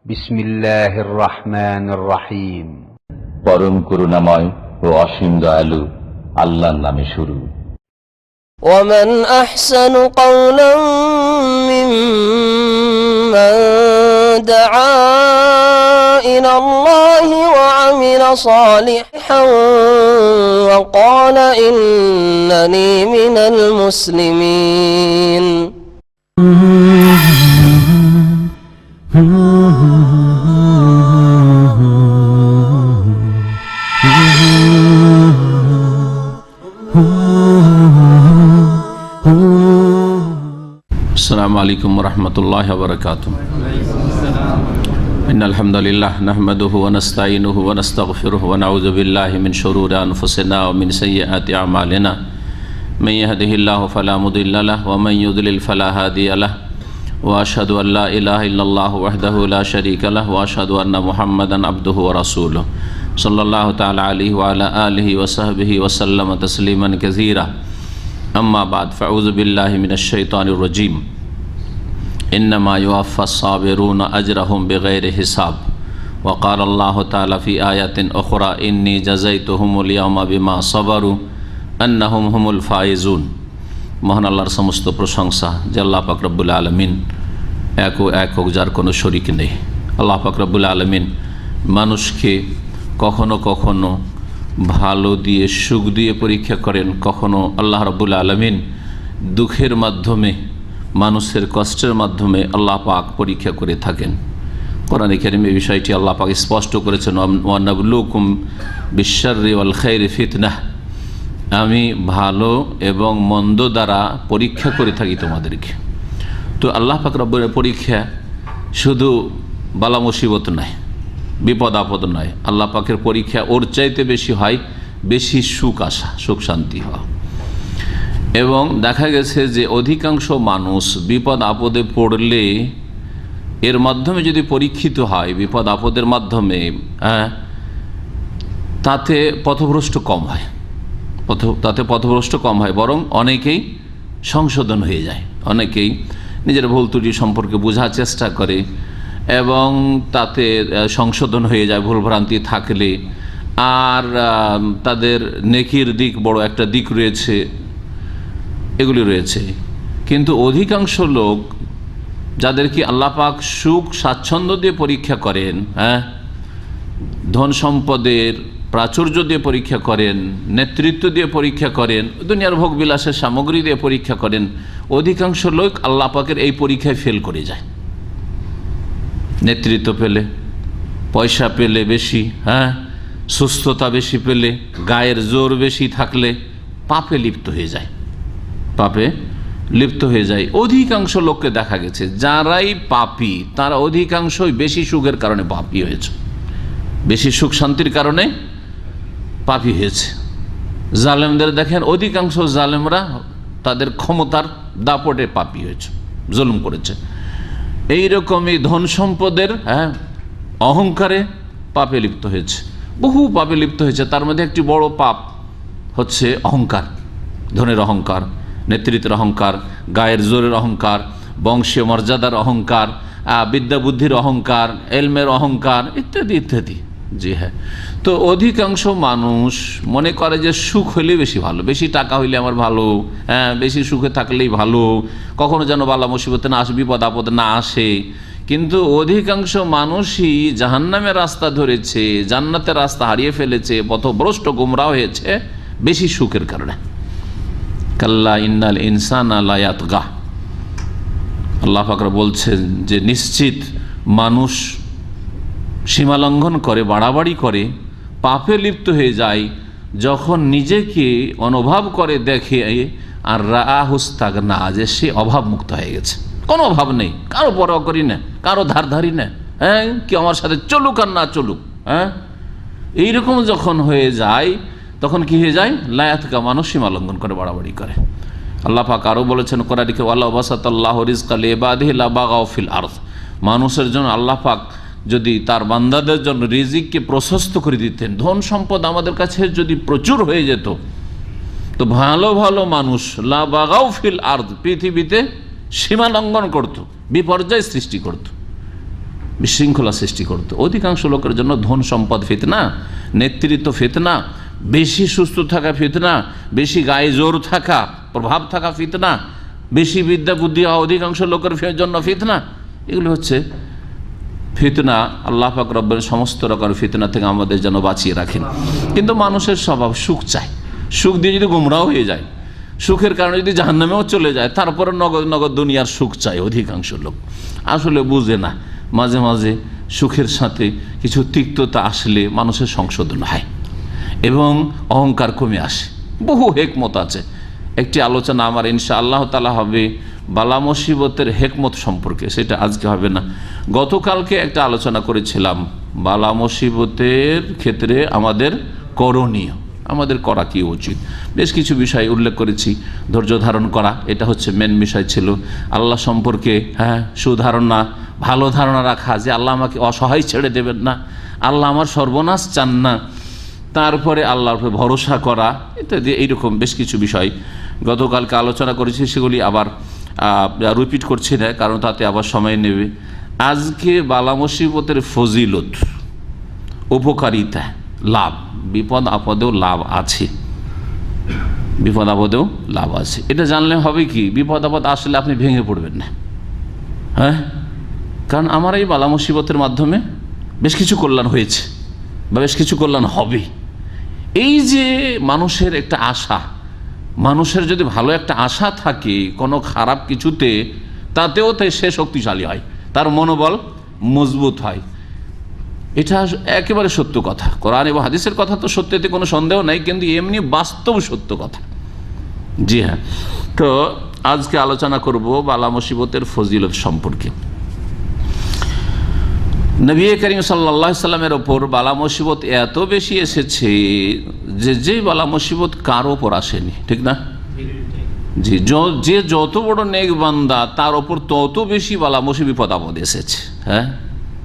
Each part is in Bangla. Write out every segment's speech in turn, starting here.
বিসমিল্লাহির রহমানির রহিম। পরম করুণাময় ও অসীম দয়ালু আল্লাহর নামে শুরু। ومن أحسن قولا ممن دعا إلى الله وعمل صالحا وقال إنني من المسلمين আসসালামু আলাইকুম ওয়া রাহমাতুল্লাহি ওয়া বারাকাতুহু। ইন্নাল হামদালিল্লাহ নাহমাদুহু ওয়া নাস্তাঈনুহু ওয়া নাস্তাগফিরুহু ওয়া নাউযু বিল্লাহি মিন শুরুরি আনফুসিনা ওয়া মিন সাইয়্যাতি আমালিনা। মান ইয়াহদিহিল্লাহু ফালা মুদিল্লা লাহু ওয়া মান ইউদ্লিল ফালা হাদিয়া লাহু। ওয়া আশহাদু আল লা ইলাহা ইল্লাল্লাহু ওয়াহদাহু লা শারীকা লাহু ওয়া আশহাদু আন্না মুহাম্মাদান আবদুহু ওয়া রাসূলুহু সাল্লাল্লাহু তাআলা আলাইহি ওয়া আলা আলিহি ওয়া সাহবিহি ওয়া সাল্লামা তাসলিমান কাসীরা। আম্মা বাদ, ফাউযু বিল্লাহি মিনাশ শাইতানির রাজীম। ইন্নামা ইউওয়াফাস সাবিরুনা আজরাহুম বিগাইরি হিসাব। ওয়া ক্বালা আল্লাহু তাআলা ফি আয়াতিন উখরা ইন্নী জাযাইতুহুমুল ইয়াওমা বিমা সাবারু আন্নাহুম হুমুল ফাইজুন। মহান আল্লাহর সমস্ত প্রশংসা যে আল্লাহ পাক রব্বুল আলামিন একক, যার কোনো শরীক নেই। আল্লাহ পাক রব্বুল আলামিন মানুষকে কখনো কখনো ভালো দিয়ে, সুখ দিয়ে পরীক্ষা করেন, কখনো আল্লাহ রব্বুল আলামিন দুঃখের মাধ্যমে, মানুষের কষ্টের মাধ্যমে আল্লাহ পাক পরীক্ষা করে থাকেন। কোরআনে কারীমে এই বিষয়টি আল্লাহ পাক স্পষ্ট করেছেন, ওয়া নাবলুকুম বিশ-শাররি ওয়াল খাইরি ফিতনাহ। আমি ভালো এবং মন্দ দ্বারা পরীক্ষা করে থাকি তোমাদেরকে। তো আল্লাহ পাক রব্বুল পরীক্ষা শুধু বালা মুসিবত নয়, বিপদ আপদ নয়। আল্লাহ পাকের পরীক্ষা ওর চাইতে বেশি হয়, বেশি সুখ আসা, সুখ শান্তি হওয়া। এবং দেখা গেছে যে অধিকাংশ মানুষ বিপদ আপদে পড়লে এর মাধ্যমে যদি পরীক্ষিত হয়, বিপদ আপদের মাধ্যমে, তাতে পথভ্রষ্ট কম হয়, পথভ্রষ্ট কম হয়, বরং অনেকেই সংশোধন হয়ে যায়। অনেকেই নিজের ভুল ত্রুটি সম্পর্কে বোঝার চেষ্টা করে এবং তাতে সংশোধন হয়ে যায় ভুলভ্রান্তি থাকলে। আর তাদের নেকির দিক, বড় একটা দিক রয়েছে, এগুলি রয়েছে। কিন্তু অধিকাংশ লোক যাদেরকে আল্লাহ পাক সুখ স্বাচ্ছন্দ্য দিয়ে পরীক্ষা করেন, ধন সম্পদের প্রাচুর্য দিয়ে পরীক্ষা করেন, নেতৃত্ব দিয়ে পরীক্ষা করেন, দুনিয়ার ভোগ বিলাসের সামগ্রী দিয়ে পরীক্ষা করেন, অধিকাংশ লোক আল্লাহ পাকের এই পরীক্ষায় ফেল করে যায়। নেতৃত্ব পেলে, পয়সা পেলে বেশি, সুস্থতা বেশি পেলে, গায়ের জোর বেশি থাকলে পাপে লিপ্ত হয়ে যায়, পাপে লিপ্ত হয়ে যায়। অধিকাংশ লোককে দেখা গেছে যারাই পাপী তারা অধিকাংশই বেশি সুখের কারণে পাপী হয়েছে, বেশি সুখ শান্তির কারণে পাপী হয়েছে। জালেমদের দেখেন, অধিকাংশ জালেমরা তাদের ক্ষমতার দাপটে পাপী হয়েছে, জুলুম করেছে। এইরকমই ধন সম্পদের অহংকারে পাপে লিপ্ত হয়েছে, বহু পাপে লিপ্ত হয়েছে। তার মধ্যে একটি বড় পাপ হচ্ছে অহংকার, ধনের অহংকার, নেতৃত্বের অহংকার, গায়ের জোরের অহংকার, বংশীয় মর্যাদার অহংকার, বিদ্যা বুদ্ধির অহংকার, এলমের অহংকার, ইত্যাদি ইত্যাদি। জি হ্যাঁ। তো অধিকাংশ মানুষ মনে করে যে সুখ হইলে বেশি ভালো, বেশি টাকা হইলে আমার ভালো, বেশি সুখে থাকলেই ভালো, কখনো যেন বালা মুসিবতে না আসে, বিপদ আপদ না আসে। কিন্তু অধিকাংশ মানুষই জাহান্নামের রাস্তা ধরেছে, জান্নাতের রাস্তা হারিয়ে ফেলেছে, পথভ্রষ্ট গুমরাহ হয়েছে বেশি সুখের কারণে। কাল্লা ইন্নাল ইনসানা লা ইয়াতগা। আল্লাহ পাক বলছেন যে নিশ্চিত মানুষ সীমালঙ্ঘন করে, বাড়াবাড়ি করে, পাপে লিপ্ত হয়ে যায় যখন নিজেকে অনুভব করে, দেখে আর রাহুস্তাগনা, যে সে অভাব মুক্ত হয়ে গেছে, কোনো অভাব নেই, কারো পরোয়া করি না, কারো ধারধারি না, কি আমার সাথে চলুক আর না চলুক, এইরকম যখন হয়ে যায় তখন কি হয়ে যায়? লায়াতকা, মানুষ সীমা লঙ্ঘন করে, বাড়াবাড়ি করে। আল্লাহ পাক আরও বলেছেন কোরআনে, ওয়ালাউ বাসাতাল্লাহু রিজকা লিইবাদিহি লাবাগাউ ফিল আরদ। মানুষের জন্য আল্লাহ পাক যদি তার বান্দাদের জন্য রিজিককে প্রশস্ত করে দিতেন, ধন সম্পদ আমাদের কাছে যদি প্রচুর হয়ে যেত, তো ভালো ভালো মানুষ লাবাগাউ ফিল আরদ, পৃথিবীতে সীমা লঙ্ঘন করত, বিপর্যয় সৃষ্টি করত। বিশৃঙ্খলা সৃষ্টি করতো। অধিকাংশ লোকের জন্য ধন সম্পদ ফিতনা, নেতৃত্ব ফিতনা, বেশি সুস্থ থাকা ফিতনা, বেশি গায়ে জোর থাকা, প্রভাব থাকা ফিতনা, বেশি বিদ্যা বুদ্ধি হওয়া অধিকাংশ লোকের জন্য ফিতনা। এগুলো হচ্ছে ফিতনা। আল্লাহ পাক রব্বের সমস্ত রকম ফিতনা থেকে আমাদের যেন বাঁচিয়ে রাখেন। কিন্তু মানুষের স্বভাব সুখ চায়, সুখ দিয়ে যদি গুমরাহ হয়ে যায়, সুখের কারণে যদি জাহান্নামেও চলে যায়, তারপরে নগদ নগদ দুনিয়ার সুখ চায় অধিকাংশ লোক। আসলে বুঝে না, মাঝে মাঝে সুখের সাথে কিছু তিক্ততা আসলে মানুষের সংশোধন হয় এবং অহংকার কমে আসে। বহু হেকমত আছে। একটি আলোচনা আমার ইনশাআল্লাহ তাআলা হবে বালা মুসিবতের হেকমত সম্পর্কে, সেটা আজকে হবে না। গতকালকে একটা আলোচনা করেছিলাম বালা মুসিবতের ক্ষেত্রে আমাদের করণীয়, আমাদের করা কি উচিত। বেশ কিছু বিষয় উল্লেখ করেছি। ধৈর্য ধারণ করা, এটা হচ্ছে মেন বিষয় ছিল। আল্লাহ সম্পর্কে সুধারণা, ভালো ধারণা রাখা যে আল্লাহ আমাকে অসহায় ছেড়ে দেবেন না, আল্লাহ আমার সর্বনাশ চান না। তারপরে আল্লাহর উপরে ভরসা করা ইত্যাদি, এইরকম বেশ কিছু বিষয় গতকালকে আলোচনা করেছি। সেগুলি আবার রিপিট করছি না, কারণ তাতে আবার সময় নেবে। আজকে বালা মুসিবতের ফজিলত, উপকারিতা, লাভ, বিপদ আপদেও লাভ আছে, বিপদ আপদেও লাভ আছে। এটা জানলে হবে কি, বিপদ আপদ আসলে আপনি ভেঙে পড়বেন না। কারণ আমার এই বালা মুসিবতের মাধ্যমে বেশ কিছু কল্যাণ হয়েছে বা বেশ কিছু কল্যাণ হবে। এই যে মানুষের একটা আশা, মানুষের যদি ভালো একটা আশা থাকে কোনো খারাপ কিছুতে, তাতেও সে শক্তিশালী হয়, তার মনোবল মজবুত হয়। এটা একেবারে সত্য কথা। কোরআন এবং হাদিসের কথা তো সত্যতে কোনো সন্দেহ নাই, কিন্তু এমনি বাস্তব সত্য কথা। জি হ্যাঁ, তো আজকে আলোচনা করব বালা মুসিবতের ফজিলত সম্পর্কে। নবী করিম সাল্লাল্লাহু আলাইহি সাল্লামের ওপর বালা মুসিবত এত বেশি এসেছে যে বালা মুসিবত কারো ওপর আসেনি, ঠিক না? জি, যে যত বড় নেক বান্দা তার ওপর তত বেশি বালা মুসিবত বিপদ আপদ এসেছে।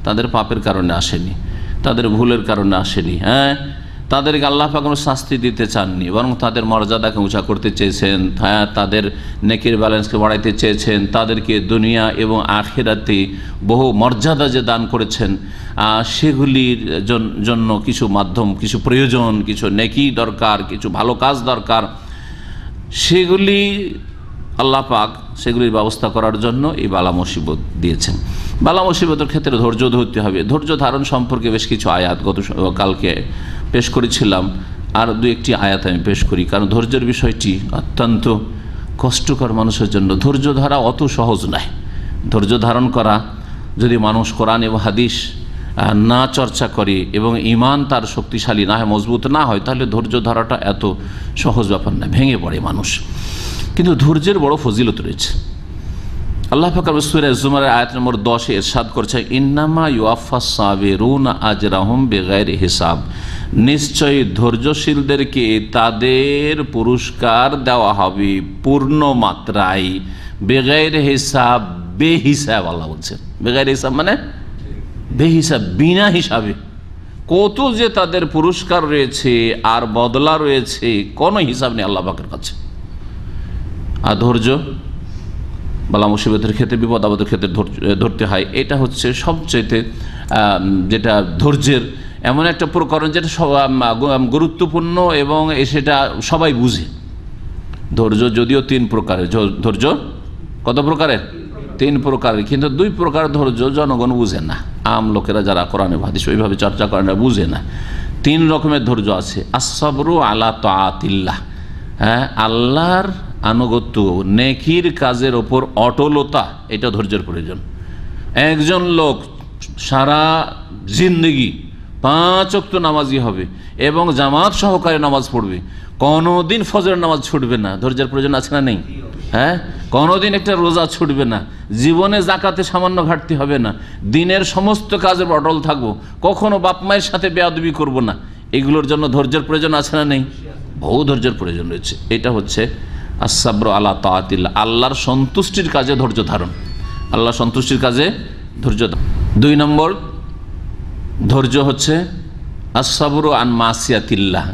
তাদের পাপের কারণে আসেনি, তাদের ভুলের কারণে আসেনি। তাদেরকে আল্লাহ পাক কোনো শাস্তি দিতে চাননি, বরং তাদের মর্যাদাকে উঁচা করতে চেয়েছেন। তাদের নেকির ব্যালেন্সকে বাড়াইতে চেয়েছেন, তাদেরকে দুনিয়া এবং আখিরাতে বহু মর্যাদা যে দান করেছেন, সেগুলির জন্য কিছু মাধ্যম, কিছু প্রয়োজন, কিছু নেকি দরকার, কিছু ভালো কাজ দরকার, সেগুলি আল্লাহ পাক সেগুলির ব্যবস্থা করার জন্য এই বালা মুসিবত দিয়েছেন। বালা মুসিবতের ক্ষেত্রে ধৈর্য ধরতে হবে। ধৈর্য ধারণ সম্পর্কে বেশ কিছু আয়াত কালকে পেশ করেছিলাম, আর দু একটি আয়াত আমি পেশ করি, কারণ ধৈর্যের বিষয়টি অত্যন্ত কষ্টকর মানুষের জন্য। ধৈর্য ধরা অত সহজ নয়। ধৈর্য ধারণ করা যদি মানুষ কোরআন এবং হাদিস না চর্চা করে এবং ঈমান তার শক্তিশালী না হয়, মজবুত না হয়, তাহলে ধৈর্য ধরাটা এত সহজ ব্যাপার না, ভেঙে পড়ে মানুষ। কিন্তু ধৈর্যের বড় ফজিলত রয়েছে। আল্লাহ পাক সূরা জুমারের আয়াত নম্বর 10 এ ইরশাদ করছে, ইন্নামা ইউআফাস সাবিরুনা আজরাহুম বিগাইরি হিসাব। নিশ্চয়ই ধৈর্যশীলদেরকে তাদের পুরস্কার দেওয়া হবে পূর্ণ মাত্রায়, বেগাইর হিসাব, বেহিসাব। আল্লাহ বলছেন বেগাইর হিসাব মানে বেহিসাব, বিনা হিসাবে। কত যে তাদের পুরস্কার রয়েছে আর বদলা রয়েছে, কোনো হিসাব নেই আল্লাহ পাকের কাছে। আর ধৈর্য বালা মুসিবতের ক্ষেত্রে, বিপদ আপদের ক্ষেত্রে ধরতে হয়। এটা হচ্ছে সবচেয়ে যেটা ধৈর্যের এমন একটা প্রকরণ যেটা গুরুত্বপূর্ণ এবং সেটা সবাই বুঝে। ধৈর্য যদিও 3 প্রকারের। ধৈর্য কত প্রকারের? 3 প্রকারের, কিন্তু 2 প্রকার ধৈর্য জনগণ বুঝে না। আম লোকেরা যারা কোরআনে হাদিস ওইভাবে চর্চা করে না, বুঝে না। 3 রকমের ধৈর্য আছে। আসসাবরু আলা তাআতিল্লাহ, আল্লাহর আনুগত্য, নেকির কাজের ওপর অটলতা, এটা ধৈর্যের প্রয়োজন। একজন লোক সারা জিন্দগি 5 ওয়াক্ত নামাজি হবে এবং জামাত সহকারে নামাজ পড়বে, কোনোদিন ফজরের নামাজ ছুটবে না, ধৈর্যের প্রয়োজন আছে না নেই? কোনোদিন একটা রোজা ছুটবে না, জীবনে জাকাতে সামান্য ঘাটতি হবে না, দিনের সমস্ত কাজে অটল থাকবো, কখনো বাপ মায়ের সাথে বেয়াদবি করব না। এগুলোর জন্য ধৈর্যের প্রয়োজন আছে না নেই? বহু ধৈর্যের প্রয়োজন রয়েছে। এটা হচ্ছে আসসাবরু আলা তাআতিল্লাহ, আল্লাহর সন্তুষ্টির কাজে ধৈর্য ধারণ। আল্লাহর সন্তুষ্টির কাজে ধৈর্য ধারণ। 2 নম্বর ধৈর্য হচ্ছে আসসাবরু আন মাসিয়াতিল্লাহ,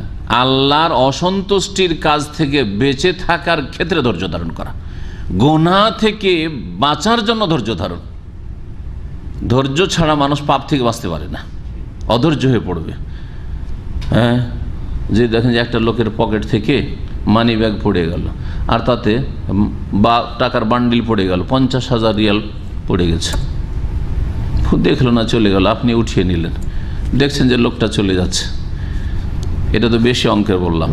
আল্লাহর অসন্তুষ্টির কাজ থেকে বেঁচে থাকার ক্ষেত্রে ধৈর্য ধারণ করা, গুনাহ থেকে বাঁচার জন্য ধৈর্য ধারণ। ধৈর্য ছাড়া মানুষ পাপ থেকে বাঁচতে পারে না, অধৈর্য হয়ে পড়বে। হ্যাঁ, যে দেখেন যে একটা লোকের পকেট থেকে মানি ব্যাগ পড়ে গেল, আর তাতে বা টাকার বান্ডিল পড়ে গেল, 50,000 রিয়াল পড়ে গেছে, দেখলো না, চলে গেল, আপনি উঠিয়ে নিলেন, দেখছেন যে লোকটা চলে যাচ্ছে। এটা তো বেশি অঙ্কের বললাম।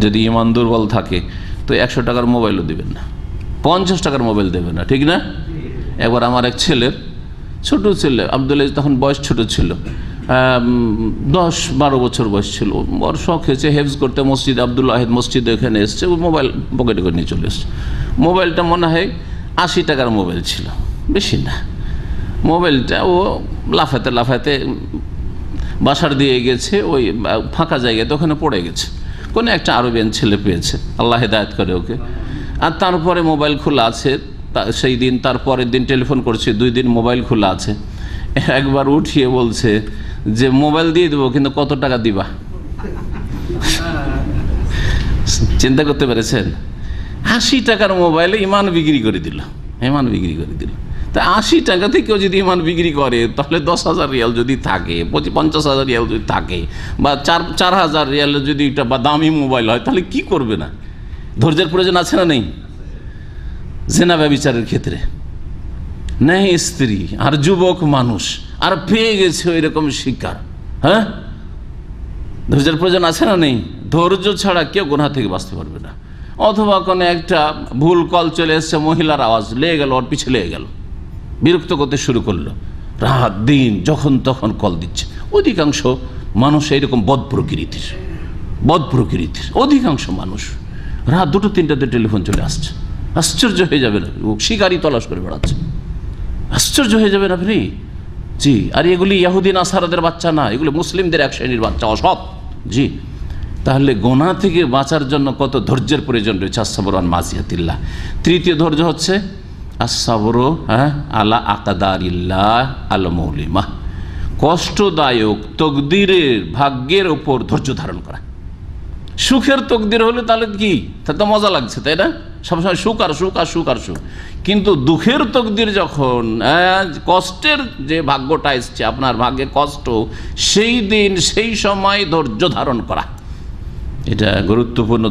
যদি ইমান দুর্বল থাকে তো 100 টাকার মোবাইলও দেবেন না, 50 টাকার মোবাইল দেবেন না, ঠিক না? একবার আমার এক ছেলের, ছোট ছেলে আব্দুল আজিজ, তখন বয়স ছোট ছিল, 10-12 বছর বয়স ছিল, বড় শখ হয়েছে হেফজ করতে, মসজিদ আব্দুল ওয়াহিদ মসজিদে এখানে এসছে, মোবাইল পকেটে করে নিয়ে চলে এসছে। মোবাইলটা মনে হয় 80 টাকার মোবাইল ছিল, বেশি না। মোবাইলটা ও লাফাতে লাফাতে বাসার দিয়ে গেছে, ওই ফাঁকা জায়গাতে ওখানে পড়ে গেছে। কোনো একটা আরবিয়ান ছেলে পেয়েছে, আল্লাহ হেদায়েত করে ওকে। আর তারপরে মোবাইল খোলা আছে, সেই দিন তারপরের দিন টেলিফোন করছে, 2 দিন মোবাইল খোলা আছে। একবার উঠিয়ে বলছে যে মোবাইল দিয়ে দেবো, কিন্তু কত টাকা দিবা? চিন্তা করতে পেরেছেন? 80 টাকার মোবাইলে ইমান বিক্রি করে দিল, ইমান বিক্রি করে দিল। তা 80 টাকাতে কেউ যদি ইমান বিক্রি করে, তাহলে 10,000 রিয়াল যদি থাকে, 50,000 রিয়াল যদি থাকে, বা 4,000 রিয়াল যদি এটা বা দামি মোবাইল হয়, তাহলে কি করবে না? ধৈর্যের প্রয়োজন আছে না নেই? জেনা ব্যভিচারের ক্ষেত্রে নেই স্ত্রী আর যুবক মানুষ, আর পেয়ে গেছে ওই রকম শিকার, হ্যাঁ, ধৈর্যের প্রয়োজন আছে না নেই? ধৈর্য ছাড়া কেউ গুনাহ থেকে বাঁচতে পারবে না। অথবা কোনো একটা ভুল কল চলে এসছে, মহিলার আওয়াজ লেগে গেল, ওর পিছে লেগে গেল, বিরক্ত করতে শুরু করলো, রাত দিন যখন তখন কল দিচ্ছে। অধিকাংশ মানুষ এইরকম বদ প্রকৃতির অধিকাংশ মানুষ রাত 2-3টাতে টেলিফোন চলে আসছে। আশ্চর্য হয়ে যাবে না, শিকারি তলাশ করে বেড়াচ্ছে, আশ্চর্য হয়ে যাবেন আপনি। জি, আর এগুলি ইহুদি নাসারাদের বাচ্চা না, এগুলো মুসলিমদের এক শ্রেণীর বাচ্চা, অসৎ। জি, তাহলে গোনাহ থেকে বাঁচার জন্য কত ধৈর্যের প্রয়োজন রয়েছে। আসসাবরু আন মাসিয়াতিল্লাহ। তৃতীয় ধৈর্য হচ্ছে আসসাবরু আলা আকদারিল্লাহ আল মৌলিমা, কষ্টদায়ক তকদিরের, ভাগ্যের ওপর ধৈর্য ধারণ করা। সুখের তকদির হলে তাহলে কি, তা তো মজা লাগছে, তাই না? সবসময় সুখ আর সুখ আর সুখ আর সুখ। কিন্তু দুঃখের তকদির যখন, কষ্টের যে ভাগ্যটা এসছে, আপনার ভাগ্যে কষ্ট, সেই দিন সেই সময় ধৈর্য ধারণ করা, এটা গুরুত্বপূর্ণ।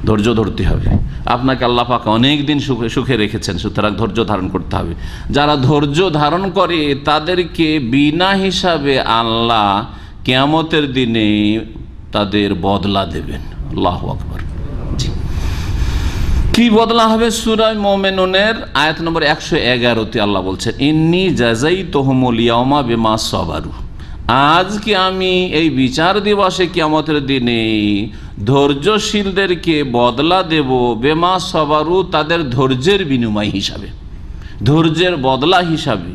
ধৈর্য ধরতে হবে। আপনাকে আল্লাহ পাক অনেক দিন সুখে রেখেছেন, সুতরাং ধৈর্য ধারণ করতে হবে। যারা ধৈর্য ধারণ করে তাদেরকে বিনা হিসাবে আল্লাহ কিয়ামতের দিনে তাদের বদলা দেবেন। আল্লাহু আকবার। কি বদলা হবে? সূরা মুমিনুনের আয়াত নম্বর 111-তে আল্লাহ বলছেন, ইন্নী জাযাইতুহুমুল ইয়াওমা বিমা সাবারু, আজকে আমি এই বিচার দিবসে কিয়ামতের দিনে ধৈর্যশীলদেরকে বদলা দেব, বেমা সাবারু, তাদের ধৈর্যের বিনিময় হিসাবে, ধৈর্যের বদলা হিসাবে।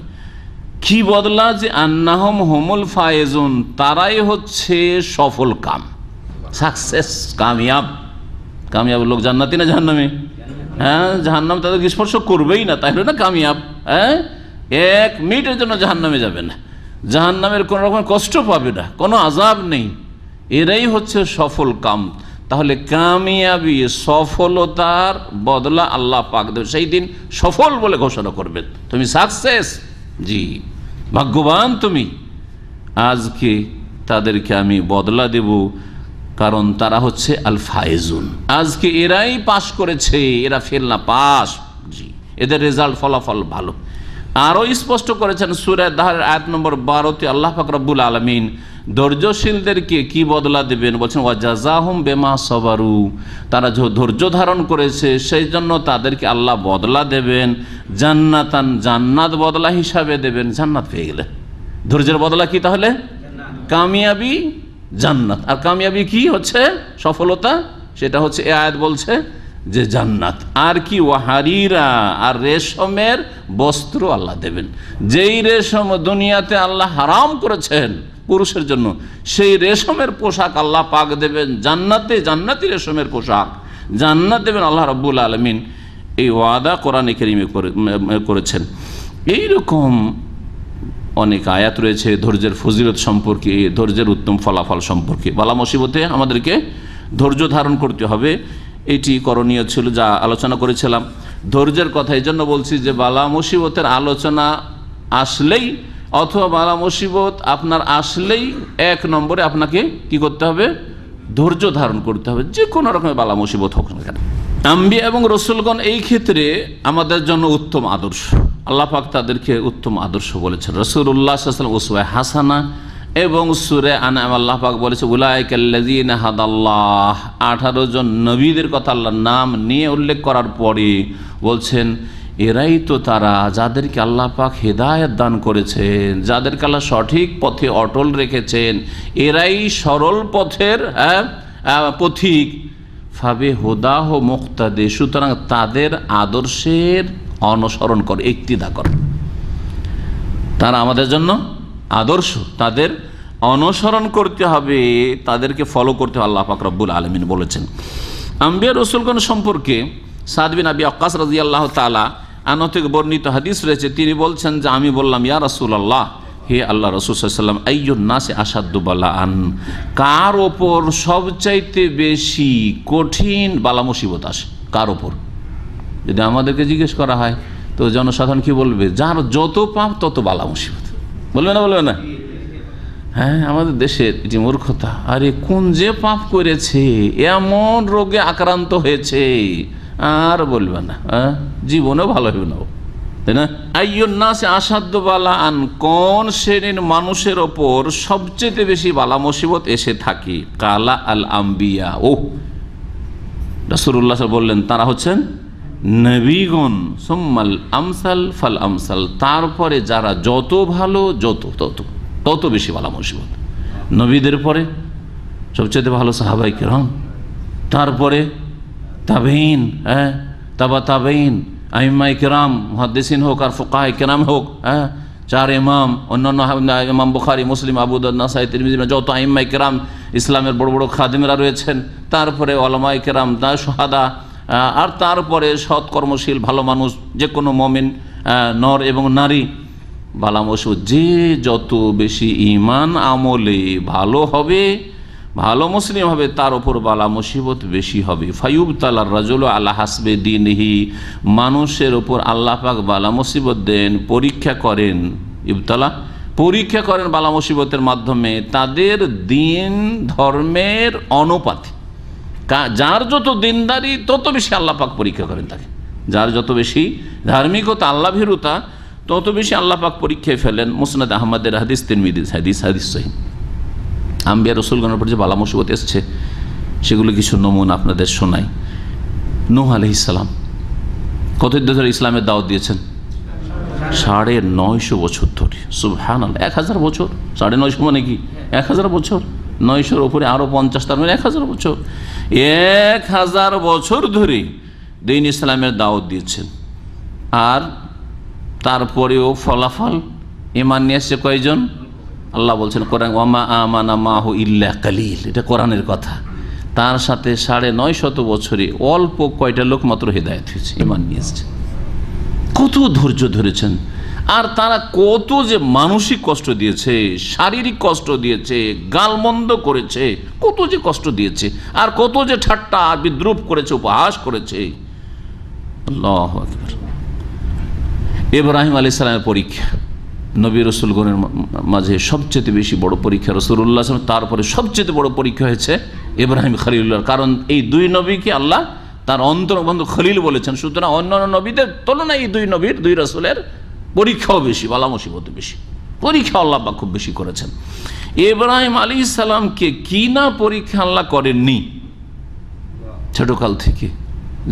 কি বদলা? যে আন্নাহুম হুমুল ফায়েজুন, তারাই হচ্ছে সফল কাম, সাকসেস, কামিয়াব। কামিয়াব লোক জান্নাতি না জাহান্নামী? হ্যাঁ, জাহান্নাম তাদেরকে স্পর্শ করবেই না, তাই হলো না কামিয়াব। হ্যাঁ, 1 মিনিটের জন্য জাহান্নামে যাবে না, জাহান্নামের কোনো রকম কষ্ট পাবে না, কোনো আযাব নেই, এরাই হচ্ছে সফল কাম। তাহলে কামিয়াবি, সফলতার বদলা আল্লাহ পাক দেবে, সেই দিন সফল বলে ঘোষণা করবেন, তুমি সাকসেস, জি ভাগ্যবান তুমি। আজকে তাদেরকে আমি বদলা দেব, কারণ তারা হচ্ছে আল ফায়েজুন, আজকে এরাই পাশ করেছে, এরা ফেল না, পাস। জি, এদের রেজাল্ট, ফলাফল ভালো। আরও স্পষ্ট করেছেন সূরা দাহর আয়াত নম্বর 12-তে আল্লাহ পাক রব্বুল আলামিন ধৈর্যশীলদেরকে কি বদলা দেবেন বলছেন, ওয়া জাযাহুম বিমা সাবারু, তারা ধৈর্য ধারণ করেছে সেই জন্য তাদেরকে আল্লাহ বদলা দেবেন জান্নাতান, জান্নাত বদলা হিসাবে দেবেন। জান্নাত পেয়ে গেলে ধৈর্যের বদলা কি? তাহলে কামিয়াবি, জান্নাত। আর কামিয়াবি কি হচ্ছে? সফলতা, সেটা হচ্ছে এই আয়াত বলছে যে জান্নাত। আর কি? ওয়াহারিরা, আর রেশমের বস্ত্র আল্লাহ দেবেন। যেই রেশম দুনিয়াতে আল্লাহ হারাম করেছেন পুরুষের জন্য, সেই রেশমের পোশাক আল্লাহ পাক দেবেন জান্নাতে, জান্নাতি রেশমের পোশাক জান্নাত দেবেন আল্লাহ রাব্বুল আলামিন। এই ওয়াদা কোরআনে কারীমে করেছেন। এইরকম অনেক আয়াত রয়েছে ধৈর্যের ফজিলত সম্পর্কে, ধৈর্যের উত্তম ফলাফল সম্পর্কে। বালা মুসিবতে আমাদেরকে ধৈর্য ধারণ করতে হবে, এটি করণীয় ছিল, যা আলোচনা করেছিলাম। ধৈর্যের কথা এই জন্য বলছি যে বালা মুসিবতের আলোচনা আসলেই অথবা বালা মুসিবত আপনার আসলেই 1 নম্বরে আপনাকে কি করতে হবে? ধৈর্য ধারণ করতে হবে, যে কোনো রকমের বালা মুসিবত হোক না কেন। আম্বিয়া এবং রসুলগণ এই ক্ষেত্রে আমাদের জন্য উত্তম আদর্শ। আল্লাহ পাক তাদেরকে উত্তম আদর্শ বলেছেন। রাসূলুল্লাহ সাল্লাল্লাহু আলাইহি ওয়াসাল্লাম উসওয়া হাসানা, এবং সূরা আনআম আল্লাহ পাক বলেছে উলাইকাল্লাযীনা হাদাল্লাহ। 18 জন নবীদের কথা আল্লাহর নাম নিয়ে উল্লেখ করার পরে বলছেন এরাই তো তারা যাদেরকে আল্লাহ পাক হেদায়েত দান করেছেন, যাদেরকে আল্লাহ সঠিক পথে অটল রেখেছেন, এরাই সরল পথের পথিক। ফাবে হুদাহ মুক্তাদে, সুতরাং তাদের আদর্শের অনুসরণ করে, ইক্তিদা করে। তারা আমাদের জন্য আদর্শ, তাদের অনুসরণ করতে হবে, তাদেরকে ফলো করতে হবে। আল্লাহ পাক রব্বুল আলামিন বলেছেন। আম্বিয়া রাসূলগণ সম্পর্কে সাদ বিন আবি ওয়াক্কাস রাদিয়াল্লাহু তাআলা আনহু থেকে বর্ণিত হাদিস রয়েছে, তিনি বলছেন যে আমি বললাম ইয়া রাসূলুল্লাহ, হে আল্লাহ রাসূল সাল্লাল্লাহু আলাইহি ওয়াসাল্লাম, আইয়ুন নাসি আশাদ্দু বালাআন, কার ওপর সবচাইতে বেশি কঠিন বালা মুসিবত আসে, কার ওপর? যদি আমাদেরকে জিজ্ঞেস করা হয় তো জনসাধারণ কি বলবে? যার যত পাপ তত বালা মুসিবত। বলবে না? বলবে না? হ্যাঁ, আমাদের দেশের যে মূর্খতা, আরে কোন যে পাপ করেছে, এমন রোগে আক্রান্ত হয়েছে, আর বলবে না, জীবনেও ভালো হবে না, তাই না? আইয়ুন নাসি আশাদ্দু বালাআন, কোন শ্রেণীর মানুষের ওপর সবচেয়ে বেশি বালা মুসিবত এসে থাকে? কালা আল আম্বিয়া। ও রাসূলুল্লাহ বললেন তারা হচ্ছেন নবীগণ, সুম্মাল আমসাল ফাল আমসাল, তারপরে যারা যত ভালো তত বেশি বালা মুসিবত। নবীদের পরে সবচেয়ে ভালো সাহাবায়ে কেরাম, তারপরে তাবেঈন, তাবা তাবেঈন, আইম্মায়ে কেরাম, মুহাদ্দিসিন হোক আর ফুকাহায়ে কেরাম হোক, 4 ইমাম, অন্যান্য ইমাম বুখারী, মুসলিম, আবু দাউদ, নাসাঈ, তিরমিজি, যত আইম্মায়ে কেরাম, ইসলামের বড় বড় খাদেমরা রয়েছেন, তারপরে উলামায়ে কেরাম, শুহাদা, আর তারপরে সৎকর্মশীল ভালো মানুষ, যে কোনো মুমিন নর এবং নারী। বালা মুসিবত যে যত বেশি ঈমান আমলে ভালো হবে, ভালো মুসলিম হবে, তার ওপর বালা মুসিবত বেশি হবে। ফায়ুবতালার রাজুলু আলা হাসবে দীনহি, মানুষের ওপর আল্লাহ পাক বালা মুসিবত দেন, পরীক্ষা করেন। ইবতালা, পরীক্ষা করেন বালা মুসিবতের মাধ্যমে তাদের দিন ধর্মের অনুপাতে। যার যত দিনদারি তত বেশি আল্লাহ পাক পরীক্ষা করেন তাকে, যার যত বেশি ধার্মিকতা, আল্লাহ ভীরুতা, তত বেশি আল্লাহ পাক পরীক্ষায় ফেলেন। মুসনাদ আহমদের হাদিস, তিরমিজির হাদিস, হাদিস সহিহ। আম্বিয়া রাসূলগণের উপর যে বালা মুসিবত এসছে সেগুলো কিছু নমুনা আপনাদের শোনাই। নূহ আলাইহিস সালাম কতদিন ধরে ইসলামের দাওয়াত দিয়েছেন? 950 বছর ধরে। সুবহানাল্লাহ, 1000 বছর। 950 মানে কি? 1000 বছর। 900-র উপরে আরো 50, তার মানে 1000 বছর। 1000 বছর ধরে দ্বীন ইসলামের দাওয়াত দিয়েছেন। আর তারপরেও ফলাফল, ঈমান নিয়ে এসছে কয়জন? আল্লাহ বলছেন কোরআন, ওয়ামা আমানা মাহু ইল্লা কালিল, এটা কোরআনের কথা। তার সাথে 950 বছরে অল্প কয়টা লোক মাত্র হেদায়েত হয়েছে, ঈমান নিয়ে এসছে। কত ধৈর্য ধরেছেন, আর তারা কত যে মানসিক কষ্ট দিয়েছে, শারীরিক কষ্ট দিয়েছে, গালমন্দ করেছে, কত যে কষ্ট দিয়েছে, আর কত যে ঠাট্টা বিদ্রুপ করেছে, উপহাস করেছে। আল্লাহু আকবার। ইব্রাহিম আলাইহিস সালামের পরীক্ষা নবী রাসূলগণের মাঝে সবচেয়ে বেশি বড় পরীক্ষা রাসূলুল্লাহ সাল্লাল্লাহু আলাইহি ওয়াসাল্লাম, তারপরে সবচেয়ে বড় পরীক্ষা হয়েছে ইব্রাহিম খলিলুল্লাহ। কারণ এই 2 নবীকে আল্লাহ তার অন্তর্বন্ধু খলিল বলেছেন। সুতরাং অন্যান্য নবীদের তুলনায় এই 2 নবীর, 2 রাসূলের পরীক্ষাও বেশি, বালা মুসিবত বেশি, পরীক্ষা আল্লাহ পাক খুব বেশি করেছেন। ইব্রাহিম আলাইহিস সালামকে কি না পরীক্ষা আল্লাহ করেননি। ছোটকাল থেকে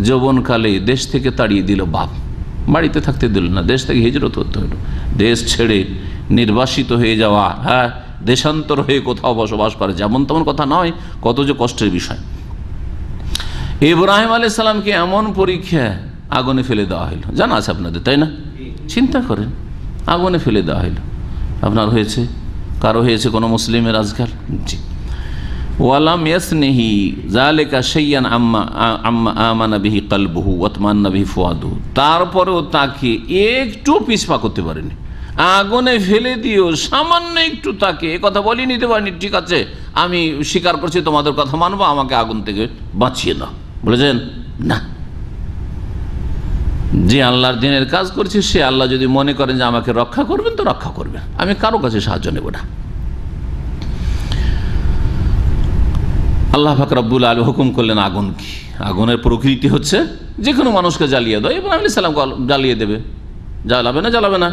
যৌবনকালে দেশ থেকে তাড়িয়ে দিল বাপ, বাড়িতে থাকতে দিল না, দেশ থেকে হিজরত করতে হলো, দেশ ছেড়ে নির্বাসিত হয়ে যাওয়া, দেশান্তর হয়ে কোথাও বসবাস করে, যেমন তেমন কথা নয়, কত যে কষ্টের বিষয়। ইব্রাহিম আলাইহিস সালামকে এমন পরীক্ষা, আগুনে ফেলে দেওয়া হলো, জানা আছে আপনাদের, তাই না? চিন্তা করেন, আগুনে ফেলে দেওয়া হলো। আপনার হয়েছে, কারো হয়েছে কোনো মুসলিমের আজকাল? জি। ওয়ালাম ইয়াসনিহি যালিকা শাইয়ান আম্মা আমানা বিহি কলবুহু ওয়া তামান্না বিহি ফুয়াদুহু, তারপরেও তাকে একটু পিছপা করতে পারেনি। আগুনে ফেলে দিও, সামান্য একটু তাকে কথা বলি নিতে পারেনি, ঠিক আছে আমি স্বীকার করছি তোমাদের কথা মানবো, আমাকে আগুন থেকে বাঁচিয়ে দাও, বলেছেন না। যে আল্লাহর দিনের কাজ করছি সে আল্লাহ যদি মনে করেন যে আমাকে রক্ষা করবেন তো রক্ষা করবেন, আমি কারো কাছে সাহায্য নেব না। আল্লাহ পাক রব্বুল আলামিন হুকুম করলেন আগুন কি? আগুনের প্রকৃতি হচ্ছে যে কোনো মানুষকে জ্বালিয়ে দেয়। ইব্রাহিম আলাইহিস সালাম জ্বালিয়ে দেবে, জ্বালাবে না? জ্বালাবে না,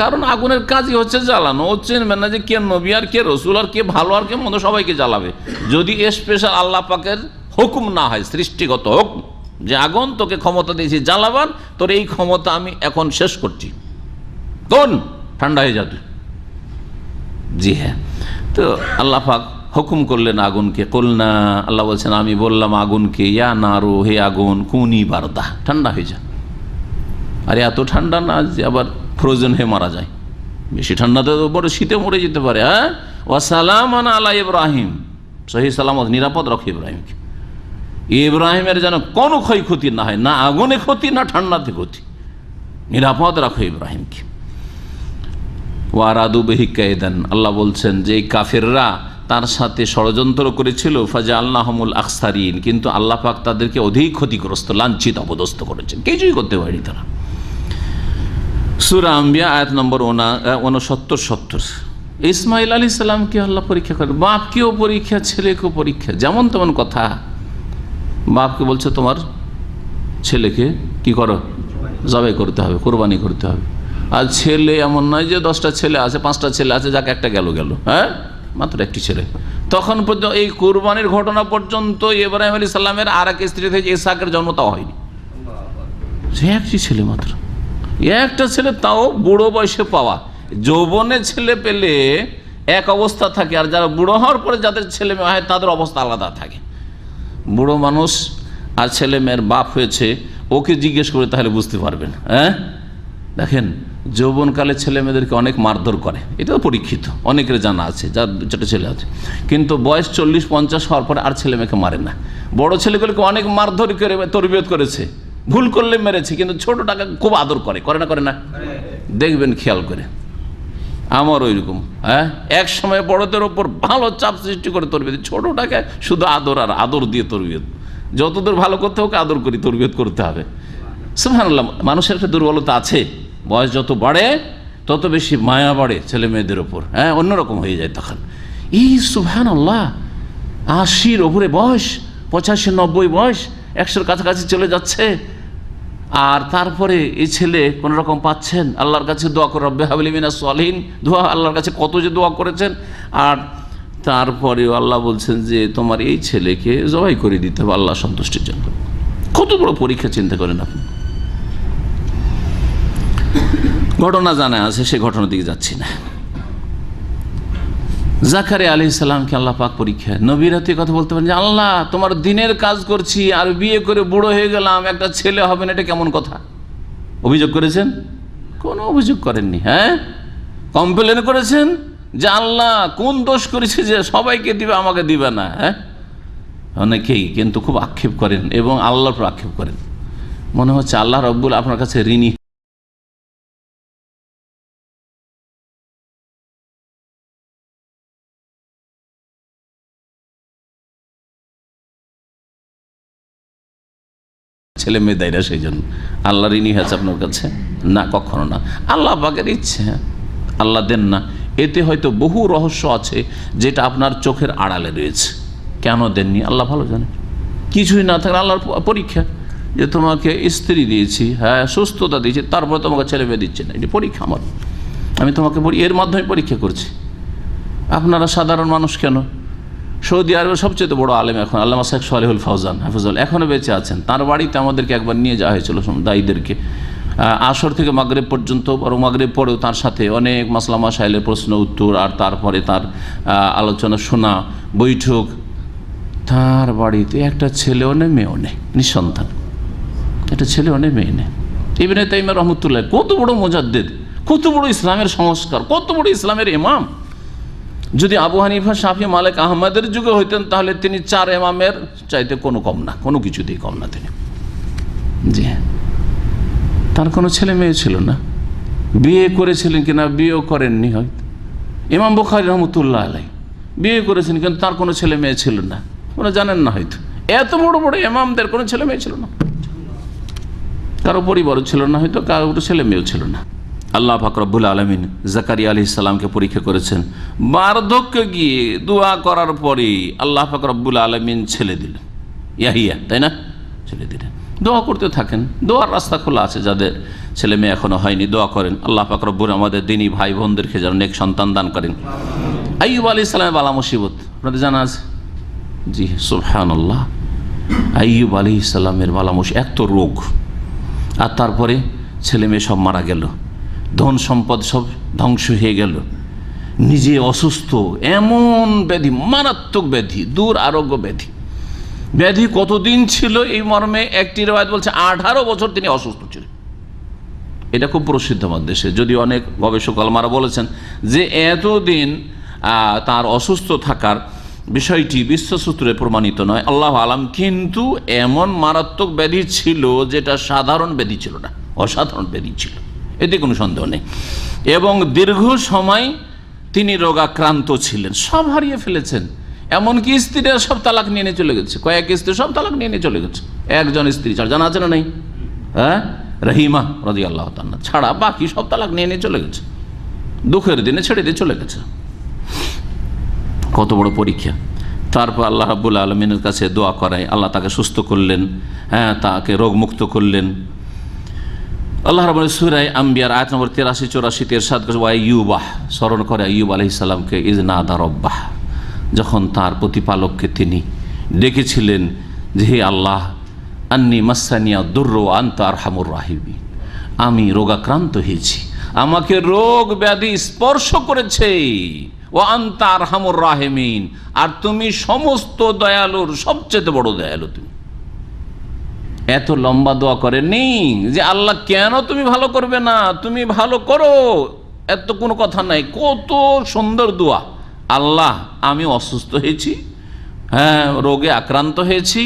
কারণ আগুনের কাজই হচ্ছে জ্বালানো। ও চিনবেন না যে কে নবী আর কে রসুল আর কে ভালো আর কে মন্দ, সবাইকে জ্বালাবে। যদি স্পেশাল আল্লাহ পাকের হুকুম না হয়, সৃষ্টিগত হুকুম যে আগুন তোকে ক্ষমতা দিয়েছি জ্বালাবার, তোর এই ক্ষমতা আমি এখন শেষ করছি, কোন ঠান্ডা হয়ে যাবে। জি হ্যাঁ, তো আল্লাহ পাক হুকুম করলেন আগুনকে। কুলনা, আল্লাহ বলছেন আমি বললাম আগুনকে, ইয়া নারু, হে আগুন, কুনি বারদা, ঠান্ডা হয়ে যা। আর এত ঠান্ডা না যে আবার ফ্রোজেন হয়ে মারা যায়, বেশি ঠান্ডাতে বড় শীতে মরে যেতে পারে। হ্যাঁ, ওয়াসালামান আলা ইব্রাহিম, সহি সালামত নিরাপদ রাখো ইব্রাহিমকে। ইব্রাহিমের যেন কোনো ক্ষয়ক্ষতি না হয়, না আগুনে ক্ষতি না ঠান্ডাতে ক্ষতি, নিরাপদ রাখো ইব্রাহিমকে। ওয়ারাদু বিহি কায়দান, আল্লাহ বলছেন যে এই কাফেররা তার সাথে ষড়যন্ত্র করেছিল, ফাজআলনাহুমুল আখসারিন, কিন্তু আল্লাহ পাক তাদেরকে অধিক ক্ষতিগ্রস্ত, লাঞ্ছিত, অপদস্থ করেছেন, কিছুই করতে পারেনি তারা। সূরা আম্বিয়া আয়াত নম্বর 69-70। ইসমাইল আলাইহিস সালামকে আল্লাহ পরীক্ষা করে, বাপকেও পরীক্ষা, ছেলেকেও পরীক্ষা, যেমন তেমন কথা। বাপকে বলছে তোমার ছেলেকে কি করো, জবাই করতে হবে, কোরবানি করতে হবে। আর ছেলে এমন নয় যে 10টা ছেলে আছে, 5টা ছেলে আছে, যাকে একটা গেল, হ্যাঁ মাত্র একটি ছেলে। তখন পর্যন্ত এই কোরবানির ঘটনা পর্যন্ত ইব্রাহিম আলাইহিস সালামের আর এক স্ত্রী থেকে ইসহাকের জন্ম তাও হয়নি, সে একটি ছেলে মাত্র, একটা ছেলে, তাও বুড়ো বয়সে পাওয়া। যৌবনে ছেলে পেলে এক অবস্থা থাকে, আর যারা বুড়ো হওয়ার পরে যাদের ছেলে মেয়ে হয় তাদের অবস্থা আলাদা থাকে। বুড়ো মানুষ আর ছেলে মেয়ের বাপ হয়েছে, ওকে জিজ্ঞেস করে তাহলে বুঝতে পারবেন। হ্যাঁ দেখেন, যৌবনকালে ছেলে মেয়েদেরকে অনেক মারধর করে, এটা তো পরীক্ষিত, অনেকের জানা আছে, যার ছোটো ছেলে আছে। কিন্তু বয়স 40-50 হওয়ার পরে আর ছেলে মেয়েকে মারে না। বড় ছেলেগুলোকে অনেক মারধর করে তরবিয়ত করেছে, ভুল করলে মেরেছে, কিন্তু ছোটটাকে খুব আদর করে না, করে না? দেখবেন খেয়াল করে, আমার ওইরকম। হ্যাঁ, এক সময় বড়দের ওপর ভালো চাপ সৃষ্টি করে তরবিয়ত, ছোটটাকে শুধু আদর আর আদর দিয়ে তরবিয়ত, যতদূর ভালো করতে হোক আদর করি, তরবিয়ত করতে হবে। সুবহানাল্লাহ, মানুষের একটা দুর্বলতা আছে, বয়স যত বাড়ে তত বেশি মায়া বাড়ে ছেলে মেয়েদের ওপর। হ্যাঁ, অন্যরকম হয়ে যায় তখন। এই সুবহানাল্লাহ, 80-র ওপরে বয়স, 85-90 বয়স, 100-র কাছাকাছি চলে যাচ্ছে, আর তারপরে এই ছেলে কোন রকম পাচ্ছেন, আল্লাহর কাছে দোয়া করে, রব্বে হাবলি মিনাস সালিহিন, দোয়া আল্লাহর কাছে কত যে দোয়া করেছেন, আর তারপরেও আল্লাহ বলছেন যে তোমার এই ছেলেকে জবাই করে দিতে হবে আল্লাহ সন্তুষ্টির জন্য। কত বড় পরীক্ষা, চিন্তা করেন আপনি। ঘটনা জানা আছে, সে ঘটনার দিকে যাচ্ছি না। জাকারিয়া আলাইহিস সালামকে আল্লাহ পাক পরীক্ষা, নবীরাতে কথা বলতে পারেন যে আল্লাহ তোমার দিনের কাজ করছি আর বিয়ে করে বুড়ো হয়ে গেলাম, একটা ছেলে হবে না, এটা কেমন কথা? অভিযোগ করেছেন? কোনো অভিযোগ করেননি। হ্যাঁ, কমপ্লেন করেছেন যে আল্লাহ কোন দোষ করেছে যে সবাইকে দিবে, আমাকে দিবে না? হ্যাঁ, অনেকেই কিন্তু খুব আক্ষেপ করেন এবং আল্লাহর উপর আক্ষেপ করেন, মনে হচ্ছে আল্লাহ রব্বুল আপনার কাছে ঋণী। ছেলে মেয়ে দেয় না, সেই জন্য আল্লাহ ঋণী হয়েছে আপনার কাছে? না, কখনো না। আল্লাহ পাকের ইচ্ছে, আল্লাহ দেন না, এতে হয়তো বহু রহস্য আছে যেটা আপনার চোখের আড়ালে রয়েছে। কেন দেননি আল্লাহ ভালো জানে। কিছুই না থাকলে আল্লাহর পরীক্ষা, যে তোমাকে স্ত্রী দিয়েছি, হ্যাঁ সুস্থতা দিয়েছি, তারপরে তোমাকে ছেলে মেয়ে দিচ্ছে না, এটি পরীক্ষা আমার, আমি তোমাকে এর মাধ্যমে পরীক্ষা করছি। আপনারা সাধারণ মানুষ কেন? সৌদি আরবের সবচেয়ে বড় আলেম এখন আল্লামা শেখ সালেহুল ফৌজান হাফিজুল, এখনও বেঁচে আছেন। তার বাড়িতে আমাদেরকে একবার নিয়ে যাওয়া হয়েছিল দায়ীদেরকে, আসর থেকে মাগরিব পর্যন্ত, বরং মাগরিব পরেও তার সাথে অনেক মাসলা মাসাইলের প্রশ্ন উত্তর, আর তারপরে তার আলোচনা শোনা, বৈঠক। তার বাড়িতে একটা ছেলেও নেই, মেয়েও নেই, নিঃসন্তান, একটা ছেলেও নেই, মেয়ে নেই। ইবনে তাইমিয়া রহমতুল্লাহ কত বড় মুজাদ্দিদ, কত বড় ইসলামের সংস্কার, কত বড় ইসলামের ইমাম। যদি আবু হানিফা, শাফি, মালিক, আহমদের যুগে হইতেন তাহলে তিনি 4 ইমামের চাইতে কোনো কম না, কোনো কিছুতেই কম না তিনি। জি হ্যাঁ, তার কোনো ছেলে মেয়ে ছিল না। বিয়ে করেছিলেন কিনা, বিয়েও করেননি হয়তো। ইমাম বুখারী রহমতুল্লাহ আলাইহি বিয়ে করেছেন কিন্তু তার কোনো ছেলে মেয়ে ছিল না, কোনো জানেন না হয়তো। এত বড় বড় ইমামদের কোনো ছেলে মেয়ে ছিল না। কারো পরিবারও ছিল না, হয়তো কারো ছেলে মেয়েও ছিল না। আল্লাহ পাক রব্বুল আলামিন জাকারিয়া আলাইহিস সালামকে পরীক্ষা করেছেন। বার্ধক্যে গিয়ে দোয়া করার পরেই আল্লাহ পাক রব্বুল আলামিন ছেলে দিলেন, ইয়াহিয়া, তাই না? ছেলে দিলেন। দোয়া করতে থাকেন, দোয়ার রাস্তা খোলা আছে। যাদের ছেলে মেয়ে এখনো হয়নি দোয়া করেন, আল্লাহ পাক রব্বুল আমাদের দিনী ভাই বোনদেরকে যেন নেক সন্তান দান করেন। আইয়ুব আলাইহিস সালামের বালা মুসিবত আপনাদের জানা আছে? জি সুবহানাল্লাহ। আইয়ুব আলাইহিস সালামের বালা মুসিবত, এক তো রোগ, আর তারপরে ছেলে মেয়ে সব মারা গেল, ধন সম্পদ সব ধ্বংস হয়ে গেল, নিজে অসুস্থ, এমন ব্যাধি, মারাত্মক ব্যাধি, দূর আরোগ্য ব্যাধি। ব্যাধি কতদিন ছিল এই মর্মে একটি রিওয়ায়াত বলছে 18 বছর তিনি অসুস্থ ছিলেন। এটা খুব প্রসিদ্ধ আমাদের দেশে, যদিও অনেক গবেষক আলমারা বলেছেন যে এতদিন তার অসুস্থ থাকার বিষয়টি বিশ্বসূত্রে প্রমাণিত নয়, আল্লাহ আলাম, কিন্তু এমন মারাত্মক ব্যাধি ছিল যেটা সাধারণ ব্যাধি ছিল না, অসাধারণ ব্যাধি ছিল, এতে কোনো সন্দেহ নেই। এবং দীর্ঘ সময় তিনি রোগাক্রান্ত ছিলেন, সব হারিয়ে ফেলেছেন। এমনকি স্ত্রীরা সব তালাক নিয়ে নিয়ে চলে গেছে, কয়েক স্ত্রী সব তালাক নিয়ে নিয়ে চলে গেছে, একজন স্ত্রী ছাড়া, জানা আছে না নেই? হ্যাঁ, রহিমা রাদিয়াল্লাহু তাআলা ছাড়া বাকি সব তালাক নিয়ে নিয়ে চলে গেছে, দুঃখের দিনে ছেড়ে দিয়ে চলে গেছে। কত বড় পরীক্ষা! তারপর আল্লাহ রাব্বুল আলামিনের কাছে দোয়া করায় আল্লাহ তাকে সুস্থ করলেন, হ্যাঁ, তাকে রোগমুক্ত করলেন। আল্লাহ রাব্বুল সূরা আম্বিয়ার আয়াত নম্বর 83-84 ইরশাদ করেন, ওয়া আইয়ুবাহ, স্মরণ করে আইয়ুব আলাইহিস সালামকে, ইজ নাদা রব্বাহ, যখন তার প্রতিপালককে তিনি ডেকেছিলেন যে হে আল্লাহ, আন্নি মাসানিয়া দুর্র আনতা আরহামুর রাহিমিন, আমি রোগাক্রান্ত হয়েছি, আমাকে রোগ ব্যাধি স্পর্শ করেছে, ও আনতা আরহামুর রাহিমিন, আর তুমি সমস্ত দয়ালুর সবচেয়ে বড় দয়ালু। তুমি এত লম্বা দোয়া করেননি যে আল্লাহ কেন তুমি ভালো করবে না, তুমি ভালো করো, এত কোনো কথা নাই। কত সুন্দর দোয়া, আল্লাহ আমি অসুস্থ হয়েছি, হ্যাঁ, রোগে আক্রান্ত হয়েছি,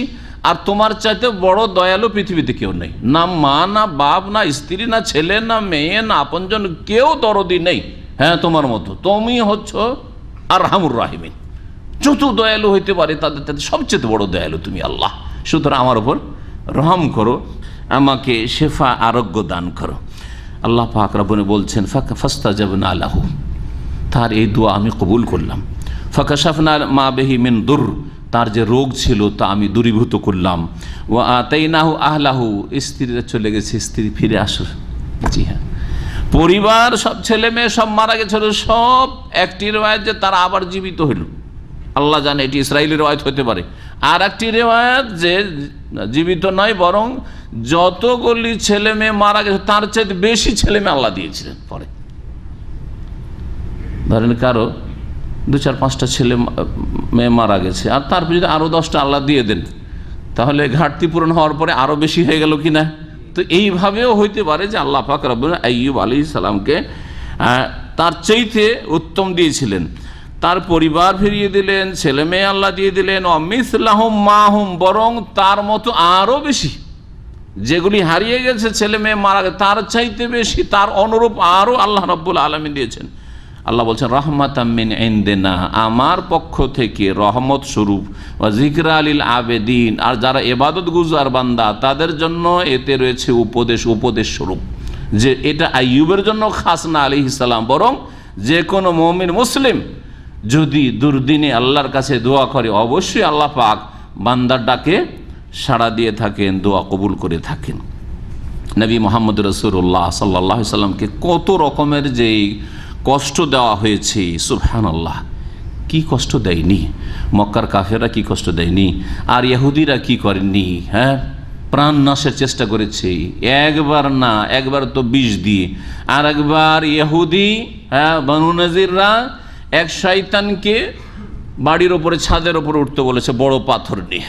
আর তোমার চাইতে বড় দয়ালু পৃথিবীতে কেউ নেই, না মা, না বাপ, না স্ত্রী, না ছেলে, না মেয়ে, না আপনজন, কেউ দরদি নেই, হ্যাঁ, তোমার মতো। তুমি হচ্ছ আরহামুর রাহিমিন, যত দয়ালু হইতে পারে তাদের সবচেয়ে বড় দয়ালু তুমি আল্লাহ। সুতরাং আমার উপর রহম করো, আমাকে শেফা, আরোগ্য দান করো। আল্লাহ পাক রব্বুল বলছেন, ফাস্তাজাবনা লাহু, তার এই দোয়া আমি কবুল করলাম। ফাকাশাফনা মা বিহি মিন দুর, তার যে রোগ ছিল তা আমি দূরীভূত করলাম। ওয়া আতাইনাহু আহলাহু, স্ত্রীরা চলে গেছে, স্ত্রী ফিরে আসো। জি হ্যাঁ, পরিবার সব ছেলে মেয়ে সব মারা গেছিল, সব একটি রিওয়ায়াত যে তারা আবার জীবিত হইল, আল্লাহ জানে, এটি ইসরায়েলি রিওয়ায়াত হতে পারে। আর একটি রিওয়ায়াত যে জীবিত নয়, বরং যতগুলি ছেলে মেয়ে মারা গেছে তার চাইতে বেশি ছেলে মেয়ে আল্লাহ দিয়েছিলেন। পরে ধরেন কারো 2-4-5টা ছেলে মেয়ে মারা গেছে, আর তারপর যদি আরও 10টা আল্লাহ দিয়ে দেন, তাহলে ঘাটতি পূরণ হওয়ার পরে আরও বেশি হয়ে গেল কি না? তো এইভাবেও হইতে পারে যে আল্লাহ পাক রব্বুল আইয়ুব আলাইহিস সালামকে তার চাইতে উত্তম দিয়েছিলেন, তার পরিবার ফিরিয়ে দিলেন, ছেলে মেয়ে আল্লাহ দিয়ে দিলেন। অমিসলাহুম মাহুম, বরং তার মতো আরও বেশি, যেগুলি হারিয়ে গেছে ছেলে মেয়ে মারা গেছে তার চাইতে বেশি, তার অনুরূপ আরও আল্লাহ রাব্বুল আলামিন দিয়েছেন। আল্লাহ বলছেন, রাহমাতাম মিন ইনদিনা, আমার পক্ষ থেকে রহমত স্বরূপ, ওয়া যিকরা লিল আবেদিন, আর যারা ইবাদত গুজার বান্দা তাদের জন্য এতে রয়েছে উপদেশ স্বরূপ। যে এটা আইয়ুবের জন্য খাস না আলাইহিস সালাম, বরং যে কোনো মুমিন মুসলিম যদি দুর্দিনে আল্লাহর কাছে দোয়া করে, অবশ্যই আল্লাহ পাক বান্দার ডাকে সাড়া দিয়ে থাকেন, দোয়া কবুল করে থাকেন। নবী মুহাম্মদ রাসূলুল্লাহ সাল্লাল্লাহু আলাইহি সাল্লামকে কত রকমের যে কষ্ট দেওয়া হয়েছে, সুবহানাল্লাহ, কি কষ্ট দেয়নি মক্কার কাফেররা, কি কষ্ট দেয়নি, আর ইহুদিরা কি করেননি? হ্যাঁ, প্রাণ নাশের চেষ্টা করেছে, একবার না, একবার তো 20 দিয়ে, আর একবার ইহুদি, হ্যাঁ, বনু নজিররা এক শয়তানকে বাড়ির ওপরে, ছাদের ওপরে উঠতে বলেছে বড় পাথর নিয়ে,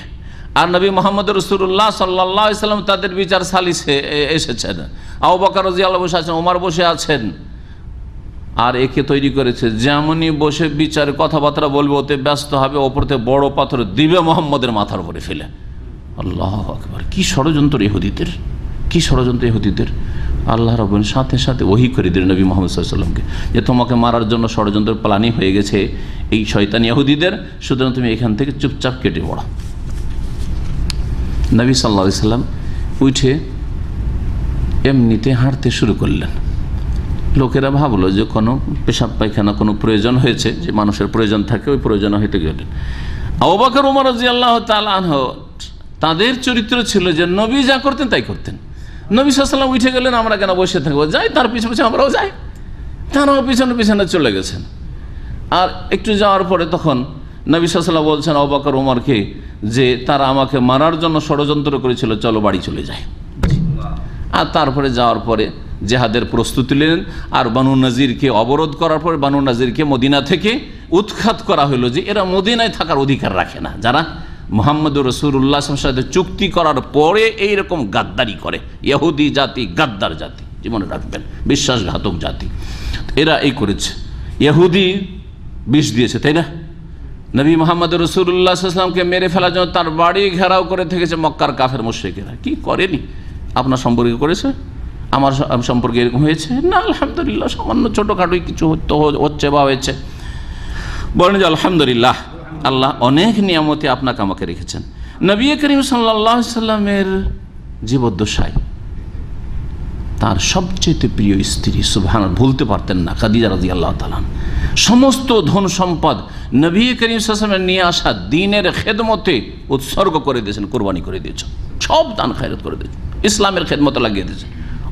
আর নবী মুহাম্মদ রাসূলুল্লাহ সাল্লাল্লাহু আলাইহি সাল্লাম তাদের বিচার সালিসে এসেছেন, আবু বকর রাদিয়াল্লাহু বসে আছেন, ওমর বসে আছেন, আর একে তৈরি করেছে যেমনই বসে বিচারে কথাবার্তা বলবে ওতে ব্যস্ত হবে, ওপরতে বড় পাথর দিবে মুহাম্মদের মাথার উপরে ফেলে। আল্লাহু আকবার! কি ষড়যন্ত্র ইহুদিদের, কি ষড়যন্ত্র ইহুদিদের! আল্লাহ রাব্বুল সাথে সাথে ওহী করে দিলেন নবী মুহাম্মদ সাল্লাল্লাহু আলাইহি ওয়াসাল্লামকে যে তোমাকে মারার জন্য ষড়যন্ত্র প্ল্যানিং হয়ে গেছে এই শয়তান ইহুদিদের, সুতরাং তুমি এখান থেকে চুপচাপ কেটে পড়ো। নবী সাল্লাল্লাহু আলাইহি ওয়াসাল্লাম উঠে এমনিতে হাঁটতে শুরু করলেন। লোকেরা ভাবলো যে কোনো পেশাব পায়খানা কোনো প্রয়োজন হয়েছে, যে মানুষের প্রয়োজন থাকে, ওই প্রয়োজনে হেঁটে গেলেন। আবু বকর ওমর রাদিয়াল্লাহু তাআলা আনহু তাদের চরিত্র ছিল যে নবী যা করতেন তাই করতেন। নবী সাল্লাল্লাহু আলাইহি ওয়াসাল্লাম উঠে গেলেন, আমরা কেন বসে থাকবো, যাই তার পিছনে পিছনে আমরাও যাই। তারাও পিছনে পিছনে চলে গেছেন। আর একটু যাওয়ার পরে তখন নবী সাল্লাল্লাহু আলাইহি ওয়াসাল্লাম বলছেন আবু বকর ওমরকে যে তারা আমাকে মারার জন্য ষড়যন্ত্র করেছিল, চলো বাড়ি চলে যাই। আর তারপরে যাওয়ার পরে জেহাদের প্রস্তুতি নিলেন। আর বানু নাজিরকে অবরোধ করার পরে বানু নাজিরকে মদিনা থেকে উৎখাত করা হলো যে এরা মদিনায় থাকার অধিকার রাখে না, যারা মুহাম্মদুর রাসূলুল্লাহর সাথে চুক্তি করার পরে এইরকম গাদ্দারি করে। ইহুদি জাতি গাদ্দার জাতি, জীবনে রাখবেন, বিশ্বাসঘাতক জাতি। এরা এই করেছে, ইহুদি বিষ দিয়েছে, তাই না? নবী মুহাম্মদুর রাসূলুল্লাহ সাল্লাল্লাহু আলাইহি ওয়াসাল্লামকে মেরে ফেলার জন্য তার বাড়ি ঘেরাও করে থেকেছে মক্কার কাফের মুশরিকেরা। কি করেনি? আপনার সম্পর্কে করেছে, আমার সম্পর্কে এরকম হয়েছে না? আলহামদুলিল্লাহ, সামান্য ছোটোখাটোই কিছু হচ্ছে বা হয়েছে, বলেন যে আলহামদুলিল্লাহ, আল্লাহ অনেক নিয়ামতে আপনাকে আমাকে রেখেছেন। নবী করিম সাল্লাল্লাহু আলাইহি সাল্লামের জীবদ্দশায় তার সবচেয়ে প্রিয় স্ত্রী, সুবহানাল্লাহ, ভুলতে পারতেন না, খাদিজা রাদিয়াল্লাহু তাআলা, সমস্ত ধন সম্পদ নবী করিম সাল্লাল্লাহু আলাইহি ওয়াসাল্লাম নিয়ে আসা দ্বীনের খেদমতে উৎসর্গ করে দিয়েছেন, কোরবানি করে দিয়েছেন, সব দান খায়রাত করে দিয়েছেন, ইসলামের খেদমতে লাগিয়ে দিয়েছেন।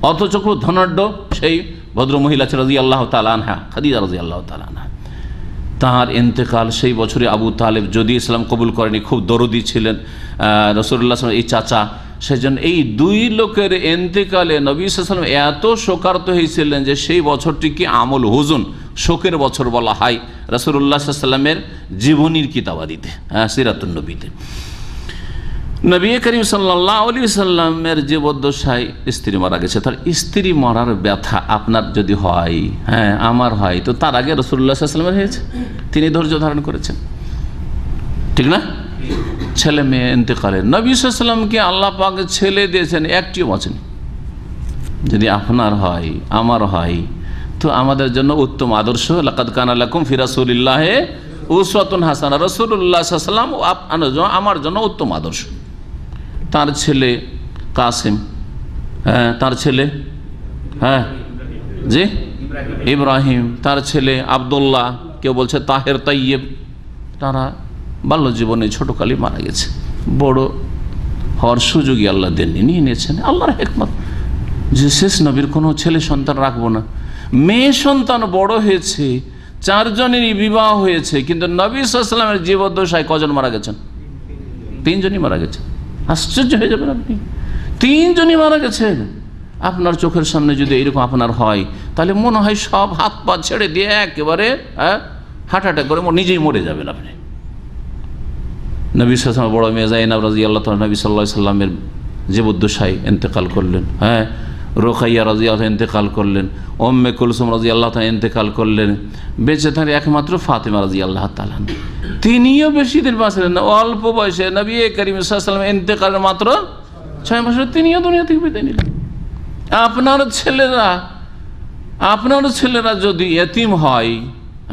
অথচ খুব ধনাঢ্য সেই ভদ্র মহিলা ছিল রাদিয়াল্লাহু তাআলা আনহা, খাদিজা রাদিয়াল্লাহু তাআলা আনহা। তাঁর ইন্তেকাল সেই বছরে আবু তালেব যদি ইসলাম কবুল করেনি, খুব দরদি ছিলেন রাসূলুল্লাহ সাল্লাল্লাহু আলাইহি ওয়াসাল্লাম এই চাচা, সেজন্য এই দুই লোকের ইন্তেকালে নবী সাল্লাল্লাহু আলাইহি ওয়াসাল্লাম এত শোকার্ত হয়েছিলেন যে সেই বছরটিকে আমল হুজুন, শোকের বছর বলা হয় রাসূলুল্লাহ সাল্লাল্লাহু আলাইহি ওয়াসাল্লামের জীবনীর কিতাবাদিতে, সিরাতুন নবীতে। নবী করিম সাল্লাল্লাহু আলাইহি ওয়াসাল্লামের জীবদ্দশায় স্ত্রী মারা গেছে। তার স্ত্রী মরার ব্যথা আপনার যদি হয়, হ্যাঁ আমার হয়, তো তার আগে রাসূলুল্লাহ সাল্লাল্লাহু আলাইহি ওয়াসাল্লামের হয়েছে, তিনি ধৈর্য ধারণ করেছেন, ঠিক না? ছেলে মেয়ে ইন্তেকালে নবী সাল্লাল্লাহু আলাইহি ওয়াসাল্লামকে আল্লাহ পাক ছেলে দিয়েছেন, একটিও বাঁচেনি। যদি আপনার হয়, আমার হয়, তো আমাদের জন্য উত্তম আদর্শ, লাকাদ কানা লাকুম ফি রাসূলিল্লাহি উসওয়াতুন হাসানাহ, রাসূলুল্লাহ সাল্লাল্লাহু আলাইহি ওয়াসাল্লাম আমার জন্য উত্তম আদর্শ। তার ছেলে কাসিম, হ্যাঁ তার ছেলে, হ্যাঁ জি ইব্রাহিম, তার ছেলে আব্দুল্লাহ, কেউ বলছে তাহের, তাইয়েব, তারা বাল্য জীবনে ছোটকালে মারা গেছে। বড় হওয়ার সুযোগই আল্লাহ দেননি, নিয়ে নিয়েছেন। আল্লাহর হিকমত যে শেষ নবীর কোনো ছেলে সন্তান রাখবো না। মেয়ে সন্তান বড় হয়েছে, চারজনেরই বিবাহ হয়েছে, কিন্তু নবী সাল্লাল্লাহু আলাইহি ওয়াসাল্লামের জীবদ্দশায় কজন মারা গেছেন? তিনজনই মারা গেছে। আশ্চর্য হয়ে যাবেন আপনি, তিনজনই মারা গেছেন। আপনার চোখের সামনে যদি এইরকম আপনার হয়, তাহলে মনে হয় সব হাত পা ছেড়ে দিয়ে একেবারে হার্ট অ্যাটাক করে নিজেই মরে যাবেন আপনি। নবী সাল্লাল্লাহু আলাইহি ওয়াসাল্লামের বড় মেয়ে যায়েনব রাদিয়াল্লাহু তাআলা নবী সাল্লাল্লাহু আলাইহি ওয়াসাল্লামের জীবদ্দশায় ইন্তেকাল করলেন। হ্যাঁ, রোকাইয়া রাদিয়াল্লাহু তাআলা ইন্তেকাল করলেন, উম্মে কুলসুম রাদিয়াল্লাহু তাআলা ইন্তেকাল করলেন। বেঁচে থাকেন একমাত্র ফাতেমা রাদিয়াল্লাহু তাআলা, তিনিও বেশি দিন বাঁচলেন না, অল্প বয়সে নবী করিম সাল্লাল্লাহু আলাইহি ওয়াসাল্লাম ইন্তেকালের মাত্র 6 মাসে তিনিও দুনিয়া থেকে বিদায় নিলেন। আপনার ছেলেরা যদি এতিম হয়,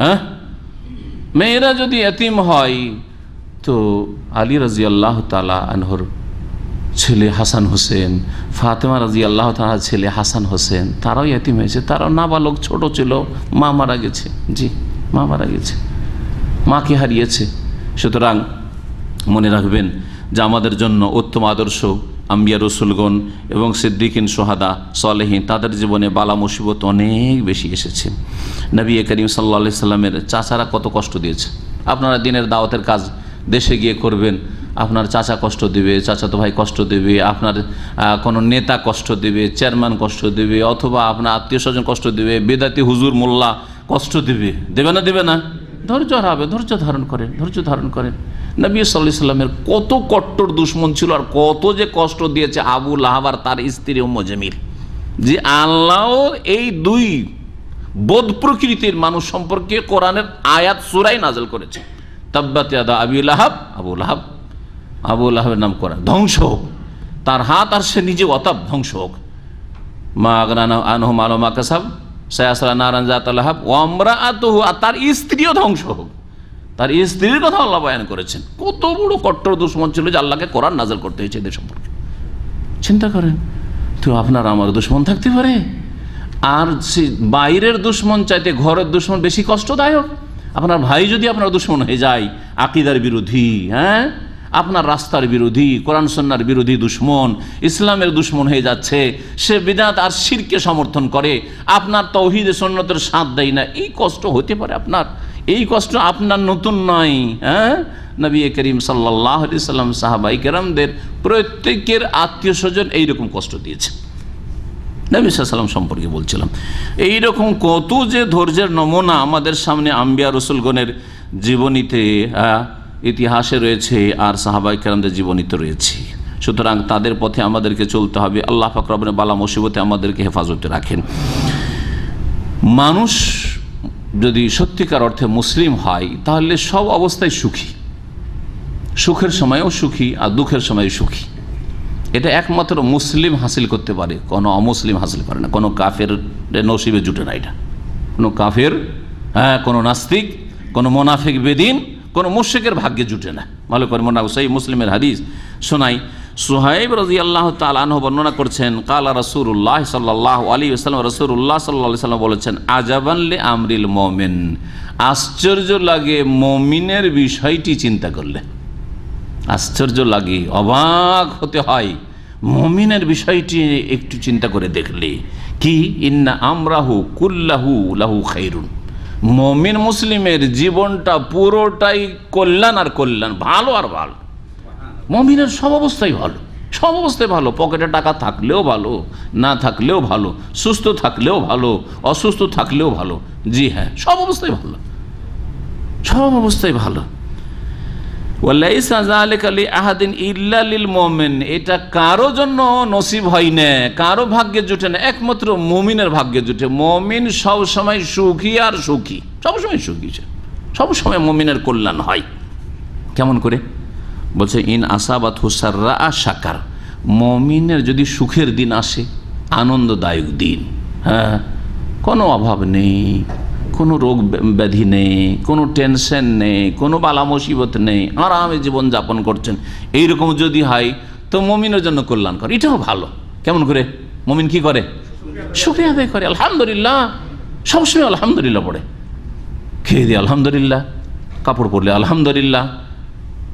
হ্যাঁ মেয়েরা যদি এতিম হয়, তো আলী রাদিয়াল্লাহু তাআলা আনহুর ছেলে হাসান হোসেন, ফাতেমা রাদিয়াল্লাহু তাআলা ছেলে হাসান হোসেন, তারাও এতিম হয়েছে, তারাও নাবালক, ছোট ছিল, মা মারা গেছে। জি, মা মারা গেছে, মাকে হারিয়েছে। সুতরাং মনে রাখবেন যে আমাদের জন্য উত্তম আদর্শ আম্বিয়া রসুলগণ এবং সিদ্দিকিন, সোহাদা, সালেহিন, তাদের জীবনে বালা মুসিবত অনেক বেশি এসেছে। নবী করিম সাল্লাল্লাহু আলাইহি সাল্লামের চাচারা কত কষ্ট দিয়েছে। আপনারা দিনের দাওয়াতের কাজ দেশে গিয়ে করবেন, আপনার চাচা কষ্ট দেবে, চাচাতো ভাই কষ্ট দেবে, আপনার কোনো নেতা কষ্ট দেবে, চেয়ারম্যান কষ্ট দেবে, অথবা আপনার আত্মীয় স্বজন কষ্ট দেবে, বেদাতি হুজুর মোল্লা কষ্ট দেবে, দেবে না? দেবে না? ধৈর্য হারাবে, ধৈর্য ধারণ করেন, ধৈর্য ধারণ করেন। নবী সাল্লাল্লাহু আলাইহি সাল্লামের কত কট্টর দুশ্মন ছিল, আর কত যে কষ্ট দিয়েছে আবু লাহাব আর তার স্ত্রী উম্মে জামিল। যে আল্লাহ এই দুই বোধ প্রকৃতির মানুষ সম্পর্কে কোরআনের আয়াত সূরায় নাযিল করেছে, তাব্বাত ইয়াদা আবি লাহাব, আবু লাহাবের নাম করা ধ্বংস হোক, তার হাত আর সে নিজে অতাপ ধ্বংস হোক। মা আগনা আনহু মালু মা কাসাব সায়াসলা নারান যাতা লাহাব ওয়া ইমরাআতুহু, আর তার স্ত্রীও ধ্বংস হোক। তার স্ত্রীর কথা আল্লাহ বয়ান করেছেন। কত বড় কট্টর দুশমন ছিল যে আল্লাহকে কোরআন নাযিল করতে হয়েছে এদের সম্পর্কে। চিন্তা করেন, তো আপনার আমার দুশ্মন থাকতে পারে, আর বাইরের দুশ্মন চাইতে ঘরের দুশ্মন বেশি কষ্টদায়ক। আপনার ভাই যদি আপনার দুশ্মন হয়ে যায়, আকিদার বিরোধী, হ্যাঁ, আপনার রাস্তার বিরোধী, কোরআন সুন্নাহর বিরোধী দুশ্মন, ইসলামের দুশ্মন হয়ে যাচ্ছে, সে বিদআত আর শিরকে সমর্থন করে, আপনার তাওহীদ সুন্নাতের সাথ দেয় না, এই কষ্ট হতে পারে আপনার। এই কষ্ট আপনার নতুন নয়। হ্যাঁ, নবী করিম সাল্লাল্লাহু আলাইহি সাল্লাম সাহাবায়ে কেরামদের প্রত্যেকের আত্মীয় স্বজন এইরকম কষ্ট দিয়েছে। নবী সাল্লাল্লাহু আলাইহি ওয়াসাল্লাম সম্পর্কে বলছিলাম, এইরকম কত যে ধৈর্যের নমুনা আমাদের সামনে আম্বিয়া রসুলগণের জীবনীতে, ইতিহাসে রয়েছে, আর সাহাবায়ে কেরামদের জীবনীতে রয়েছে। সুতরাং তাদের পথে আমাদেরকে চলতে হবে। আল্লাহ পাক রব্বুল বালা মুসিবতে আমাদেরকে হেফাজতে রাখেন। মানুষ যদি সত্যিকার অর্থে মুসলিম হয় তাহলে সব অবস্থায় সুখী, সুখের সময়ও সুখী আর দুঃখের সময়ও সুখী। এটা একমাত্র মুসলিম হাসিল করতে পারে, কোনো অমুসলিম হাসিল করে না। কোনো কাফের নসিবে জুটে না এটা, কোনো কাফের, হ্যাঁ, কোনো নাস্তিক, কোনো মোনাফিক বেদিন, কোনো মুশরিকের ভাগ্যে জুটে না। ভালো করে মনে রাখো, সেই মুসলিমের হাদিস শোনাই। সুহাইব রাদিয়াল্লাহু তাআলা আনহু বর্ণনা করছেন, কালা রাসূলুল্লাহ সাল্লাল্লাহু আলাইহি ওয়াসাল্লাম, রাসূলুল্লাহ সাল্লাল্লাহু আলাইহি ওয়াসাল্লাম বলেছেন, আজাবান লি আমরিল মুমিন, আশ্চর্য লাগে মুমিনের বিষয়টি চিন্তা করলে। আশ্চর্য লাগে, অবাক হতে হয় মুমিনের বিষয়টি একটু চিন্তা করে দেখলে। কি, ইন্না আমরাহু কুল্লাহু লাহু খাইরুন, মুমিন মুসলিমের জীবনটা পুরোটাই কল্যাণ আর কল্যাণ, ভালো আর ভালো। মুমিনের সব অবস্থায় ভালো, সব অবস্থায় ভালো। পকেটে টাকা থাকলেও ভালো, না থাকলেও ভালো, সুস্থ থাকলেও ভালো, অসুস্থ থাকলেও ভালো। জি হ্যাঁ, সব অবস্থায় ভালো, সব অবস্থায় ভালো। ওয়ালাইসা যালিকা লিআহাদিন ইল্লা লিল মুমিন, এটা কারো জন্য নসিব হয় না, কারো ভাগ্যে জুটে না, একমাত্র মুমিনের ভাগ্যে জুটে। মুমিন সব সময় সুখী আর সুখী, সব সময় সুখী, সব সময় মুমিনের কল্যাণ হয়। কেমন করে বলছে, ইন আসাবাতহু সাররা শাকার, মুমিনের যদি সুখের দিন আসে, আনন্দদায়ক দিন, হ্যাঁ, কোনো অভাব নেই, কোনো রোগ ব্যাধি নেই, কোনো টেনশন নেই, কোনো বালা মুসিবত নেই, আরামে জীবনযাপন করছেন, এইরকম যদি হয় তো মুমিনের জন্য কল্যাণকর। এটাও ভালো। কেমন করে মুমিন কি করে? শুকরিয়া আদায় করে, আলহামদুলিল্লাহ, সবসময় আলহামদুলিল্লাহ পড়ে। খেয়ে দিয়ে আলহামদুলিল্লাহ, কাপড় পরলে আলহামদুলিল্লাহ,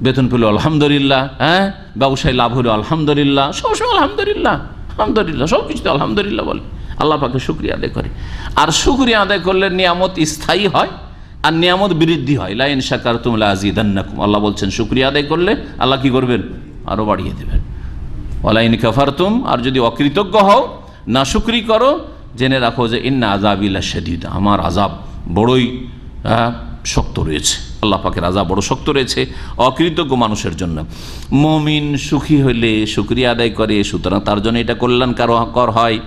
বেতন পেল আলহামদুলিল্লাহ, হ্যাঁ, ব্যবসায় লাভ হলো আলহামদুলিল্লাহ, সবসময় আলহামদুলিল্লাহ, আলহামদুলিল্লাহ, সব কিছুতে আলহামদুলিল্লাহ বলে, আল্লাহ পাকে শুকরিয়া আদায় করে। আর শুকরিয়া আদায় করলে নিয়ামত স্থায়ী হয় আর নিয়ামত বৃদ্ধি হয়। লা ইন শাকারতুম লা আযীদান্নাকুম, আল্লাহ বলছেন শুকরিয়া আদায় করলে আল্লাহ কি করবেন? আরো বাড়িয়ে দেবেন। ওয়ালা ইন কাফারতুম, আর যদি অকৃতজ্ঞ হও, না শুকরি করো, জেনে রাখো যে ইন্না আযাবি লাশাদীদ, আমার আযাব বড়ই শক্ত রয়েছে। আল্লাহ পাকের আযাব বড় শক্ত রয়েছে অকৃতজ্ঞ মানুষের জন্য। মুমিন সুখী হইলে শুকরিয়া আদায় করে, সুতরাং তার জন্য এটা কল্যাণকর হয়।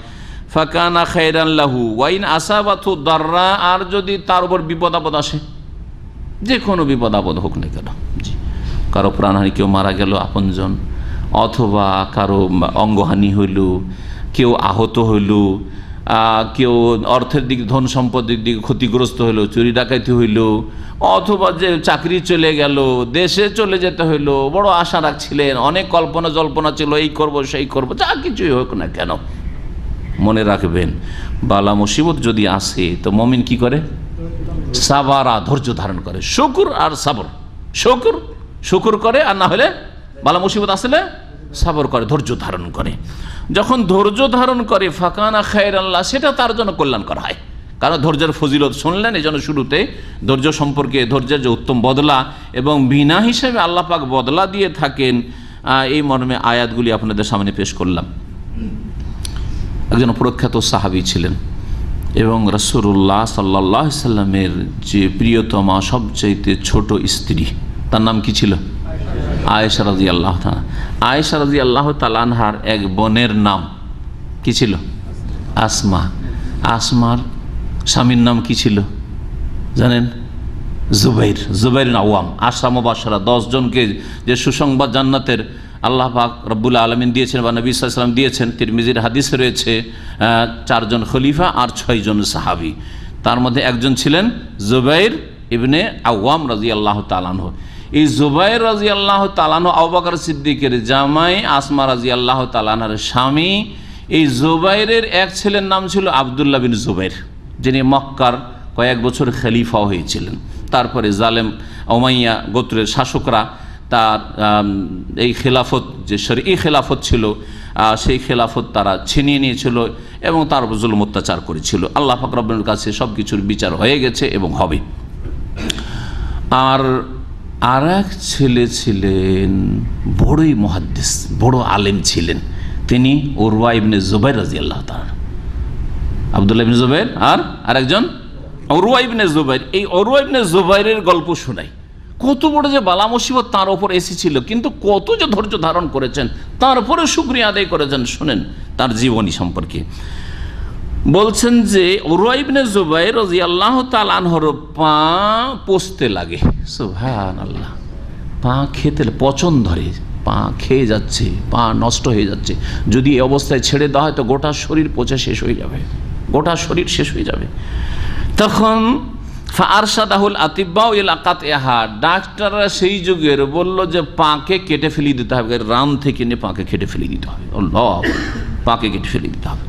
ফাকানা খায়রান লাহু ওয়া ইন আসাবাতহু দাররা, আর যদি তার উপর বিপদ আপদ আসে, যে কোনো বিপদ আপদ হোক না কেন, জি, কারো প্রাণহানি, কেউ মারা গেল আপনজন, অথবা কারো অঙ্গহানি হইল, কেউ আহত হইল, কেউ অর্থের দিক, ধন সম্পদের দিকে ক্ষতিগ্রস্ত হইল, চুরি ডাকাতি হইল, অথবা যে চাকরি চলে গেল, দেশে চলে যেতে হইল, বড় আশা রাখছিলেন, অনেক কল্পনা জল্পনা ছিল, এই করব সেই করব, যা কিছুই হোক না কেন, মনে রাখবেন বালা মুসিবত যদি আসে তো মুমিন কি করে? সাবারা, ধৈর্য ধারণ করে। শুকর আর সাবর, শুকর করে, আর না হলে বালা মুসিবত আসলে সাবর করে, ধৈর্য ধারণ করে। যখন ধৈর্য ধারণ করে, ফাকানা খায়রান লাহু, সেটা তার জন্য কল্যাণকর হয়। কারণ ধৈর্যের ফজিলত শুনলেন, এই জন্য শুরুতে ধৈর্য সম্পর্কে, ধৈর্যের যে উত্তম বদলা এবং বিনা হিসেবে আল্লাহ পাক বদলা দিয়ে থাকেন, এই মর্মে আয়াতগুলি আপনাদের সামনে পেশ করলাম। একজন প্রখ্যাত সাহাবী ছিলেন এবং রাসূলুল্লাহ সাল্লাল্লাহু আলাইহি সাল্লামের যে প্রিয়তমা, সবচাইতে ছোট স্ত্রী, তার নাম কি ছিল? আয়েশা রাদিয়াল্লাহু তাআলা। আয়েশা রাদিয়াল্লাহু তাআলা আনহার এক বোনের নাম কি ছিল? আসমা। আসমার স্বামীর নাম কি ছিল জানেন? জুবাইর, জুবাইর আওয়াম। আশরা মুবাশশারা, 10 জনকে যে সুসংবাদ জান্নাতের আল্লাহ পাক রব্বুল আলামিন দিয়েছেন বা নবী সাল্লাল্লাহু আলাইহি ওয়াসাল্লাম দিয়েছেন, তিরমিজির হাদিসে রয়েছে 4 জন খলিফা আর 6 জন সাহাবী। তার মধ্যে একজন ছিলেন জুবাইর ইবনে আওয়াম রাদিয়াল্লাহু তাআলা আনহু। এই জুবাইর রাদিয়াল্লাহু তাআলা আনহু আবু বকর সিদ্দিকের জামাই, আসমা রাদিয়াল্লাহু তাআলা আনহার স্বামী, এই জুবাইরের এক ছেলের নাম ছিল আবদুল্লাহ বিন জুবাইর, যিনি মক্কার কয়েক বছর খলিফা হয়েছিলেন। তারপরে জালেম উমাইয়া গোত্রের শাসকরা তার এই খেলাফত, যে শরঈ খেলাফত ছিল, সেই খেলাফত তারা ছিনিয়ে নিয়েছিল এবং তার উপর জুলুম অত্যাচার করেছিল। আল্লাহ পাক রব্বুল কাছে সব কিছুর বিচার হয়ে গেছে এবং হবে। আর এক ছেলে ছিলেন বড়ই মুহাদ্দিস, বড় আলেম ছিলেন, তিনি উরওয়া ইবনে জুবাইর রাদিয়াল্লাহু তাআলা। আব্দুল্লাহ ইবনে জুবাইর আর আরেকজন উরওয়া ইবনে জুবাইর। এই উরওয়া ইবনে জুবাইরের গল্প শোনাই, কত বড় যে বালা মুসিবত তার ওপর এসেছিল, কিন্তু কত যে ধৈর্য ধারণ করেছেন, তারপরে শুকরিয়া আদায় করেছেন। শুনেন তার জীবনী সম্পর্কে। বলছেন যে উরওয়া ইবনে জুবাইর রাদিয়াল্লাহু তাআলা আনহুর পা পচতে লাগে। সুবহানাল্লাহ, পা খেতে পচন ধরে, পা খেয়ে যাচ্ছে, পা নষ্ট হয়ে যাচ্ছে। যদি এই অবস্থায় ছেড়ে দেওয়া হয় তো গোটা শরীর পচে শেষ হয়ে যাবে, গোটা শরীর শেষ হয়ে যাবে। তখন ফারশাদাহুল আতিব্বাউ ইলা কাতইহা, ডাক্তাররা সেই যুগের বলল যে পাকে কেটে ফেলে দিতে হবে, রান থেকে নিয়ে পাকে কেটে ফেলে দিতে হবে। আল্লাহ, পাকে কেটে ফেলে দিতে হবে।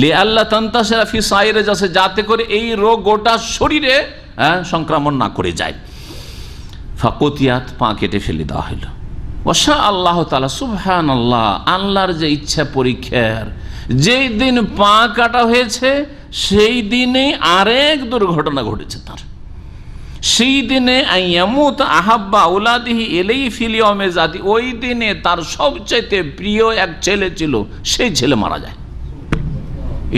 লিআল্লা তানতাশিরা ফি সাইরে জাসে, যাতে করে এই রোগ গোটা শরীরে সংক্রমণ না করে যায়। ফাকুতিয়াত, পা কেটে ফেলে দেওয়া হলো। ওয়াশা আল্লাহ তাআলা, সুবহানাল্লাহ, আল্লাহর যে ইচ্ছা পরীক্ষার, যেই দিন পা কাটা হয়েছে সেই দিনে আরেক দুর্ঘটনা ঘটেছে তার। সেই দিনে আইয়ামুত আহাব্বা আওলাদিহি ইলাইহি ফিল ইয়াউমি জাতি, ওই দিনে তার সবচাইতে প্রিয় এক ছেলে ছিল, সেই ছেলে মারা যায়।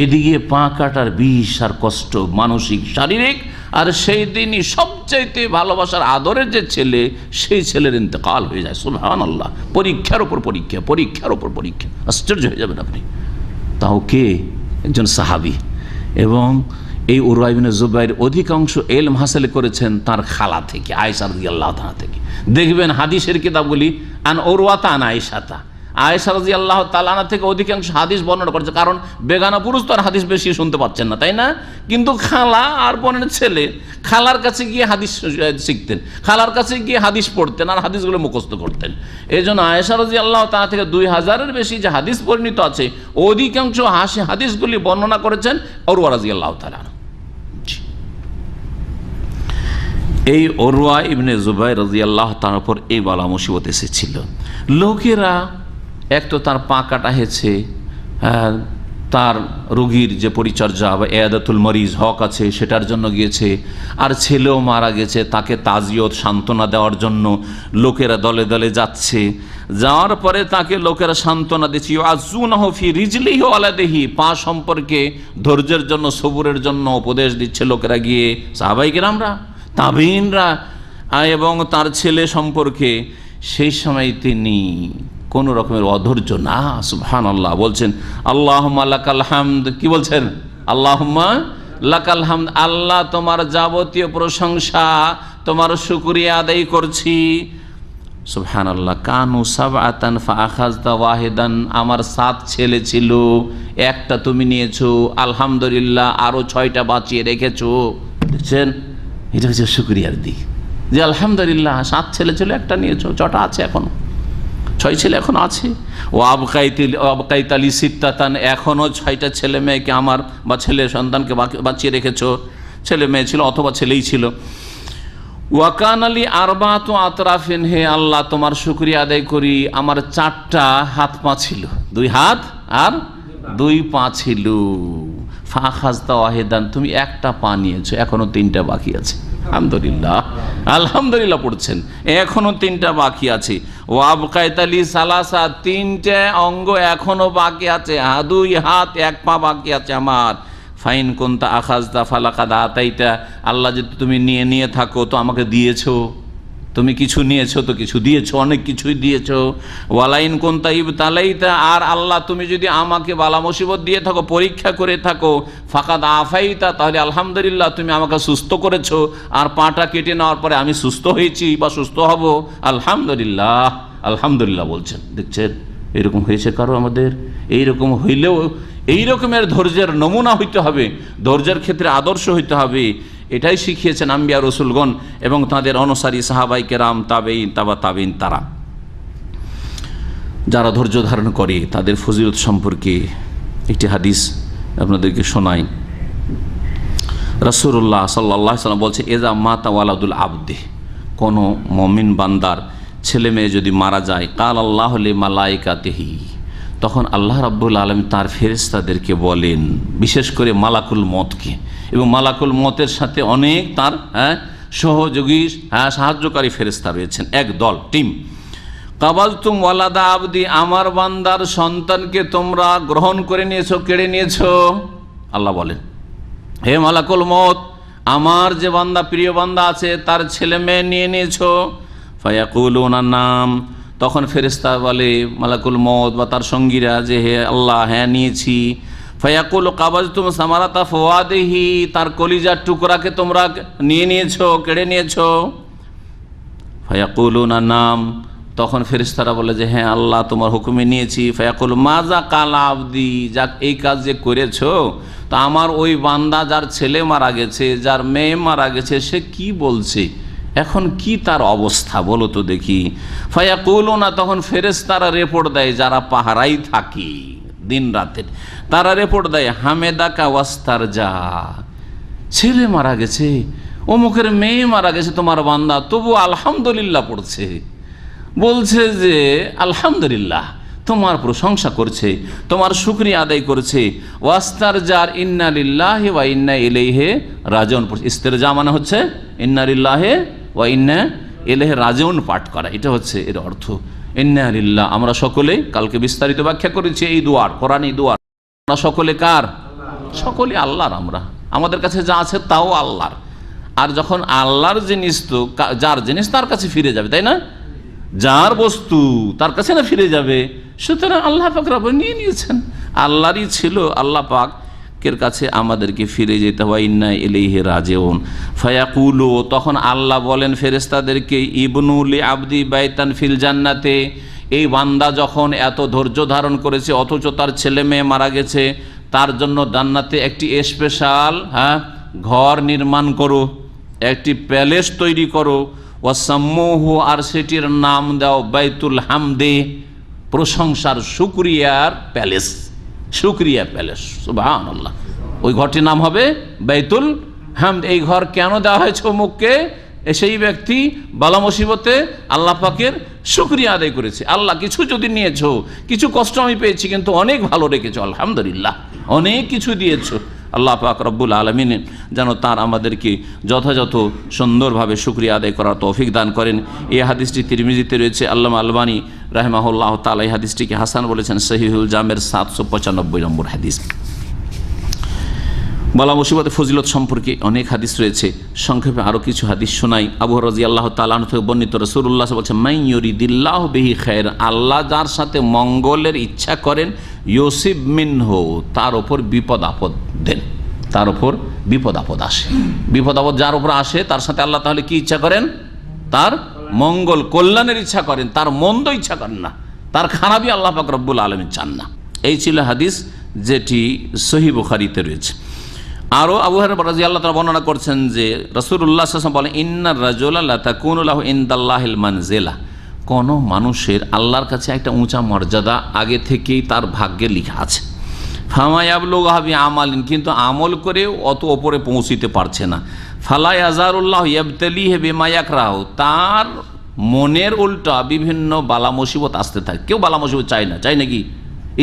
এদিকে পা কাটার বিষ আর কষ্ট, মানসিক শারীরিক, আর সেই দিনই সবচাইতে ভালোবাসার আদরের যে ছেলে, সেই ছেলের ইন্তেকাল হয়ে যায়। সুবহানাল্লাহ, পরীক্ষার ওপর পরীক্ষা, পরীক্ষার ওপর পরীক্ষা। আশ্চর্য হয়ে যাবেন আপনি। তাও কে? একজন সাহাবী। এবং এই উরওয়া ইবনে জুবাইর অধিকাংশ ইলম হাসিল করেছেন তার খালা থেকে, আয়েশা রাদিয়াল্লাহু তাআলা থেকে। দেখবেন হাদিসের কিতাবগুলি আন উরওয়াতা আন আয়েশাতা, আয়েশা রাদিয়াল্লাহু তাআলা থেকে অধিকাংশ হাদিস বর্ণনা করেছে। কারণ বেগানা পুরুষ তো আর হাদিস বেশি শুনতে পাচ্ছেন না, তাই না? কিন্তু খালা আর বোনের ছেলে খালার কাছে গিয়ে হাদিস শিখতেন, খালার কাছে গিয়ে হাদিস পড়তেন আর হাদিসগুলো মুখস্থ করতেন। এই জন্য আয়েশা রাদিয়াল্লাহু তাআলা থেকে 2000-এর বেশি যে হাদিস বর্ণিত আছে, অধিকাংশ হাদিসগুলি বর্ণনা করেছেন উরওয়া রাদিয়াল্লাহু তাআলা। এই উরওয়া ইবনে জুবাইর রাদিয়াল্লাহু তাআলার উপর এই বালা মুসিবত এসেছিল। লোকেরা এক তো তার পা কাটা হয়েছে, তার রোগীর যে পরিচর্যা বা ইয়াদাতুল মরিজ হক আছে সেটার জন্য গিয়েছে, আর ছেলেও মারা গেছে, তাকে তাজিয়ত সান্ত্বনা দেওয়ার জন্য লোকেরা দলে দলে যাচ্ছে। যাওয়ার পরে তাকে লোকেরা সান্ত্বনা দিচ্ছে, ইউআযুনাহু ফি রিজলিহি ওয়া আলাদিহি, পা সম্পর্কে ধৈর্যের জন্য, সবুরের জন্য উপদেশ দিচ্ছে লোকেরা গিয়ে, সাহাবায়ে কেরামরা, তাবেঈনরা, এবং তার ছেলে সম্পর্কে। সেই সময় তিনি কোন রকমের অধৈর্য না, সুবহানাল্লাহ, বলছেন আল্লাহুম্মা লাকাল হামদ। কি বলছেন? আল্লাহুম্মা লাকাল হামদ, আল্লাহ তোমার যাবতীয় প্রশংসা, তোমার শুকরিয়া আদায় করছি। সুবহানাল্লাহ। কানু সাবআতান ফাআখাযতা ওয়াহিদান, আমার 7 ছেলে ছিল, একটা তুমি নিয়েছো, আলহামদুলিল্লাহ আরো 6টা বাঁচিয়ে রেখেছো। দেখছেন, এটা হচ্ছে শুকরিয়ার দিক, যে আলহামদুলিল্লাহ 7 ছেলে ছিল, একটা নিয়েছো, 6টা আছে, এখনো 6 ছেলে এখন আছে। ও আবকাইতালি সিত্তাতান, এখনও 6টা ছেলে মেয়েকে আমার বা ছেলে সন্তানকে বাঁচিয়ে রেখেছো, ছেলে মেয়ে ছিল অথবা ছেলেই ছিল। ওয়াকান আলী আরবাতু আতরাফিন, হে আল্লাহ তোমার শুকরিয়া আদায় করি, আমার 4টা হাত পা ছিল, 2 হাত আর 2 পা ছিল। ফাখাযতা ওয়াহিদান, তুমি একটা পা নিয়েছো, এখনো 3টা বাকি আছে। আলহামদুলিল্লাহ, আলহামদুলিল্লাহ পড়ছেন, এখনো 3টা বাকি আছে। ও আবকাইতালি সালাসা, 3টে অঙ্গ এখনো বাকি আছে, 2 হাত 1 পা বাকি আছে আমার। ফাইন কুনতা আখাযতা ফালাকাদ আতাইতা, আল্লাহ যদি তুমি নিয়ে থাকো তো আমাকে দিয়েছো, তুমি কিছু নিয়েছো তো কিছু দিয়েছো, অনেক কিছুই দিয়েছো। ওয়ালাইন কুনতা ইবতালাইতা, আর আল্লাহ তুমি যদি আমাকে বালা মুসিবত দিয়ে থাকো, পরীক্ষা করে থাকো, ফাকাদ আফাইতা, তাহলে আলহামদুলিল্লাহ তুমি আমাকে সুস্থ করেছো, আর পাটা কেটে নেওয়ার পরে আমি সুস্থ হয়েছি বা সুস্থ হব, আলহামদুলিল্লাহ, আলহামদুলিল্লাহ বলছেন। দেখছেন, এরকম হয়েছে কারো আমাদের? এইরকম হইলেও এই রকমের ধৈর্যের নমুনা হইতে হবে, ধৈর্যের ক্ষেত্রে আদর্শ হইতে হবে। এটাই শিখিয়েছেন আম্বিয়া রসুলগণ এবং তাদের অনুসারী সাহাবাই কেরাম, তাবেঈন, তাবা তাবেঈন তারা। যারা ধৈর্য ধারণ করে তাদের ফজিলত সম্পর্কে একটি হাদিস আপনাদেরকে শোনাই। রাসূলুল্লাহ সাল্লাল্লাহু আলাইহি ওয়াসাল্লাম বলছে, এজা মাতা ওয়ালাদুল আবদে, কোনো মুমিন বান্দার ছেলে মেয়ে যদি মারা যায়, কাল আল্লাহু লিমালাইকাতিহি, তখন আল্লাহ রাব্বুল আলামিন তার ফেরেশতাদেরকে বলেন, বিশেষ করে মালাকুল মতকে, এবং মালাকুল মতের সাথে অনেক তার সহযোগী সাহায্যকারী ফেরেশতা রয়েছেন, এক দল টিম। কাবালতুম ওয়ালাদা আবদি, আমার বান্দার সন্তানকে তোমরা গ্রহণ করে নিয়েছো, কেড়ে নিয়েছো। আল্লাহ বলেন, হে মালাকুল মত, আমার যে বান্দা প্রিয় বান্দা আছে তার ছেলে মেয়ে নিয়ে নিয়েছো। ফায়াকুলুনা নাম, তখন ফেরেশতা বলে মালাকুল মত বা তার সঙ্গীরা যে হে আল্লাহ, হ্যাঁ নিয়েছি। ফায়াকুল কাবাজতুম সামারাতা ফাওয়াদিহি, তার কলিজার টুকরাকে তোমরা নিয়ে নিয়েছো, কেড়ে নিয়েছো। ফায়াকুলুনা নাম, তখন ফেরেশতারা বলে যে হ্যাঁ আল্লাহ, তোমার হুকুমে নিয়েছি। ফায়াকুল মাজা কাল আবদি, যাক এই কাজ যে করেছো, তো আমার ওই বান্দা যার ছেলে মারা গেছে, যার মেয়ে মারা গেছে, সে কি বলছে, এখন কি তার অবস্থা বলো তো দেখি। ফায়াকুলুনা, তখন ফেরেশতারা রিপোর্ট দেয়, যারা পাহারাই থাকে দিন রাতের, তারা রিপোর্ট দেয়, হামেদাকা ওয়াস্তারজা, ছেলে মারা গেছে, অমুকের মেয়ে মারা গেছে তোমার বান্দা, তবু আলহামদুলিল্লাহ পড়ছে, বলছে যে আলহামদুলিল্লাহ, তোমার প্রশংসা করছে, তোমার শুকরিয়া আদায় করছে। ওয়াস্তারজার ইন্না লিল্লাহি ওয়া ইন্না ইলাইহি রাজিউন, ইস্তেরজা মানে হচ্ছে ইন্না লিল্লাহি ওয়া ইন্না ইলাইহি রাজিউন পাঠ করা, এটা হচ্ছে এর অর্থ। ইন্না লিল্লাহ, আমরা সকলে কালকে বিস্তারিত ব্যাখ্যা করেছি এই দুয়ার, কোরআন এই দুয়ার, আমরা সকলে কার? সকলে আল্লাহর। আমরা আমাদের কাছে যা আছে তাও আল্লাহর, আর যখন আল্লাহর জিনিস, তো যার জিনিস তার কাছে ফিরে যাবে, তাই না? যার বস্তু তার কাছে না ফিরে যাবে, সুতরাং আল্লাহ পাক রব্বুল নিয়ে নিয়েছেন, আল্লাহরই ছিল, আল্লাহ পাকের কাছে আমাদেরকে ফিরে যেতে হয়। ইন্না ইলাইহি রাজিউন। ফায়াকুলু, তখন আল্লাহ বলেন ফেরেশতাদেরকে, ইবনু লি আবদি বাইতান ফিল জান্নাতে, এই বান্দা যখন এত ধৈর্য ধারণ করেছে অথচ তার ছেলে মেয়ে মারা গেছে, তার জন্য জান্নাতে একটি স্পেশাল ঘর নির্মাণ করো, একটি প্যালেস তৈরি করো। ওয়াসাম্মুহু, আর সেটির নাম দাও বাইতুল হামদে, প্রশংসার শুকরিয়ার প্যালেস, শুকরিয়া প্যালেস। সুবহানাল্লাহ, ওই ঘরটির নাম হবে বাইতুল হামদ। এই ঘর কেন দেওয়া হয়েছে অমুককে? সেই ব্যক্তি বালা মুসিবতে আল্লাহ পাকের শুকরিয়া আদায় করেছে। আল্লাহ, কিছু যদি নিয়েছো, কিছু কষ্ট আমি পেয়েছি, কিন্তু অনেক ভালো রেখেছো, আলহামদুলিল্লাহ, অনেক কিছু দিয়েছো। আল্লাহ পাক রব্বুল আলামিন যেন তার আমাদেরকে যথাযথ সুন্দরভাবে শুকরিয়া আদায় করার তৌফিক দান করেন। এই হাদিসটি তিরমিজিতে রয়েছে। আল্লামা আলবানী রাহিমাহুল্লাহ তাআলা এই হাদিসটিকে হাসান বলেছেন, সহিহুল জামের 795 নম্বর হাদিস। বালা মুসিবতে ফজিলত সম্পর্কে অনেক হাদিস রয়েছে, সংক্ষেপে আরও কিছু হাদিস শোনাই। আবু হুরায়রা রাদিয়াল্লাহু তাআলা আনহু থেকে বর্ণিত, রাসূলুল্লাহ বলেছেন, মান ইউরিদিল্লাহু বিহি খায়র, আল্লাহ যার সাথে মঙ্গলের ইচ্ছা করেন, ইউসিব মিনহু, তার ওপর বিপদ আপদ দেন, তার ওপর বিপদ আপদ আসে। বিপদ আপদ যার উপর আসে তার সাথে আল্লাহ তাহলে কি ইচ্ছা করেন? তার মঙ্গল কল্যাণের ইচ্ছা করেন, তার মন্দ ইচ্ছা করেন না, তার খারাপই আল্লাহ পাক রব্বুল আলামিন চান না। এই ছিল হাদিস যেটি সহিহ বুখারীতে রয়েছে। আরও আবু হুরায়রা রাদিয়াল্লাহু তাআলা বর্ণনা করছেন যে রাসূলুল্লাহ সাল্লাল্লাহু আলাইহি ওয়াসাল্লাম বলেন, ইন্নার রাজুলা লা তাকুনু লাহু ইনদাল্লাহিল মানজিলা, কোনো মানুষের আল্লাহর কাছে একটা উঁচা মর্যাদা আগে থেকেই তার ভাগ্যে লেখা আছে। ফামা ইয়াবলুগহা বিআমালিন, কিন্তু আমল করে অত ওপরে পৌঁছিতে পারছে না। ফালা ইয়াজারুল্লাহু ইয়াবতালিহি বিমা ইয়াকরাহু, তার মনের উল্টা বিভিন্ন বালা মুসিবত আসতে থাকে। কেউ বালা মুসিবত চায় না, চাই নাকি?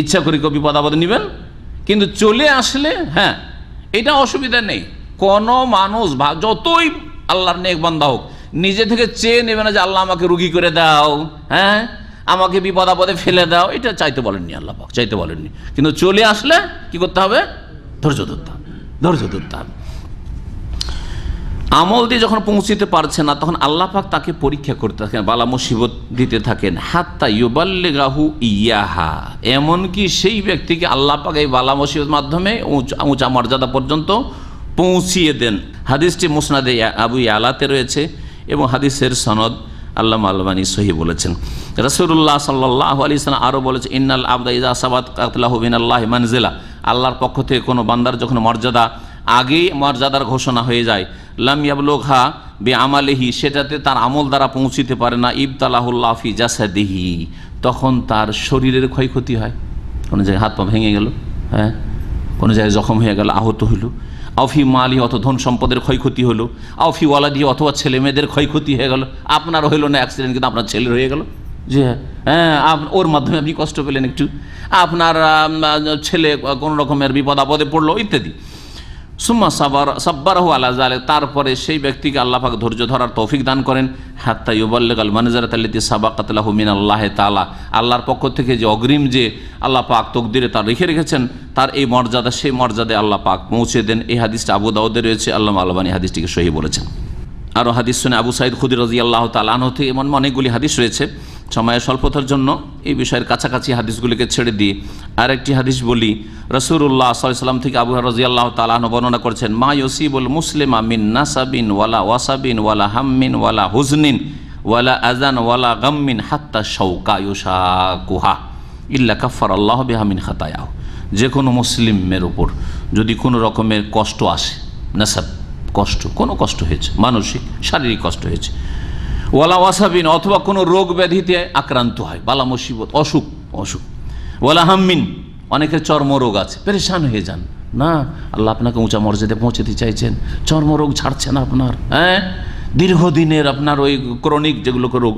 ইচ্ছা করে কেউ বিপদ আপদ নেবেন, কিন্তু চলে আসলে হ্যাঁ এটা অসুবিধা নেই। কোনো মানুষ যতই আল্লাহর নেক বান্দা হোক, নিজে থেকে চেয়ে নেবে না যে আল্লাহ আমাকে রুগী করে দাও, হ্যাঁ আমাকে বিপদ আপদে ফেলে দাও, এটা চাইতে বলেননি আল্লাহ পাক, চাইতে বলেননি। কিন্তু চলে আসলে কি করতে হবে? ধৈর্য ধরতে হবে, ধৈর্য ধরতে হবে। আমল দিয়ে যখন পৌঁছিতে পারছে না, তখন আল্লাহ পাক তাকে পরীক্ষা করতে থাকেন, বালা মুসিবত দিতে থাকেন। হাত্তা ইউবাল্লিগাহু ইয়াহা, এমনকি সেই ব্যক্তিকে আল্লাহ পাক এই বালা মুসিবতের মাধ্যমে উঁচা মর্যাদা পর্যন্ত পৌঁছিয়ে দেন। হাদিসটি মুসনাদে আবু ইয়ালাতে রয়েছে এবং হাদিসের সনদ আল্লামা আলবানী সহিহ বলেছেন। রাসূলুল্লাহ সাল্লাল্লাহু আলাইহি ওয়াসাল্লাম আরও বলেছেন, ইন্নাল আবদা ইযা সাবাত কাতলাহু মিনাল্লাহি মানজিলা, আল্লাহর পক্ষ থেকে কোনো বান্দার যখন মর্যাদা আগেই মর্যাদার ঘোষণা হয়ে যায়, লাম ইয়াবলুগহা বিআমালিহি, সেটাতে তার আমল দ্বারা পৌঁছিতে পারে না, ইবতালাহুল্লাহ ফি জাসাদিহি, তখন তার শরীরের ক্ষয়ক্ষতি হয়, কোনো জায়গায় হাত পা ভেঙে গেল, হ্যাঁ, কোনো জায়গায় জখম হয়ে গেল, আহত হইল, আউফি মালি অত ধন সম্পদের ক্ষয়ক্ষতি হলো, আউফি ওয়ালাদি অথবা ছেলে মেয়েদের ক্ষয়ক্ষতি হয়ে গেল। আপনার হইল না অ্যাক্সিডেন্ট, কিন্তু আপনার ছেলের হয়ে গেল, জি হ্যাঁ, ওর মাধ্যমে আপনি কষ্ট পেলেন একটু, আপনার ছেলে কোনো রকমের বিপদ আপদে পড়লো ইত্যাদি। সুম্মা সাব্বারাহু আলা যালিক, তারপরে সেই ব্যক্তিকে আল্লাহ পাক ধৈর্য ধরার তৌফিক দান করেন। হাত্তা ইউবাল্লিগাল মানজারাত আল্লাতী সাবাকাত লাহু মিনাল্লাহি তাআলা, আল্লাহর পক্ষ থেকে যে অগ্রিম যে আল্লাহ পাক তকদিরে তার রেখেছেন, তার এই মর্যাদা, সেই মর্যাদায় আল্লাহ পাক পৌঁছে দেন। এই হাদিসটা আবু দাউদে রয়েছে, আল্লামা আলবানী হাদিসটিকে সহিহ বলেছেন। আরও হাদিস শুনে আবু সাঈদ খুদরি রাদিয়াল্লাহু তাআলা আনহু থেকে এমন অনেকগুলি হাদিস রয়েছে। সময়ের স্বল্পতার জন্য এই বিষয়ের কাছাকাছি হাদিসগুলিকে ছেড়ে দিয়ে আরেকটি হাদিস বলি। রাসূলুল্লাহ সাল্লাল্লাহু আলাইহি ওয়াসাল্লাম থেকে আবু হুরায়রা রাদিয়াল্লাহু তাআলা আনহু বর্ণনা করেছেন, মা ইউসিবুল মুসলিমা মিন নাসাবিন ওয়ালা ওয়াসাবিন ওয়ালা হাম্মিন ওয়ালা হুজনিন ওয়ালা আযান ওয়ালা গাম্মিন হাত্তা শাওকা ইউশাকুহা ইল্লা কাফফারাল্লাহু বিহা মিন খাতায়াহু। যে কোনো মুসলিমের উপর যদি কোনো রকমের কষ্ট আসে, নাসাব কষ্ট, কোনো কষ্ট হয়েছে, মানসিক শারীরিক কষ্ট হয়েছে, ওয়ালা ওয়াসাবিন অথবা কোনো রোগ ব্যাধিতে আক্রান্ত হয়, বালা মুসিবত, অসুখ, ওয়ালা হাম্মিন অনেকের চর্মরোগ আছে, পেরেশান হয়ে যান, না আল্লাহ আপনাকে উঁচা মর্যাদায় পৌঁছাতে চাইছেন, চর্মরোগ ছাড়ছে না আপনার, হ্যাঁ, দীর্ঘদিনের আপনার ওই ক্রনিক যেগুলোকে রোগ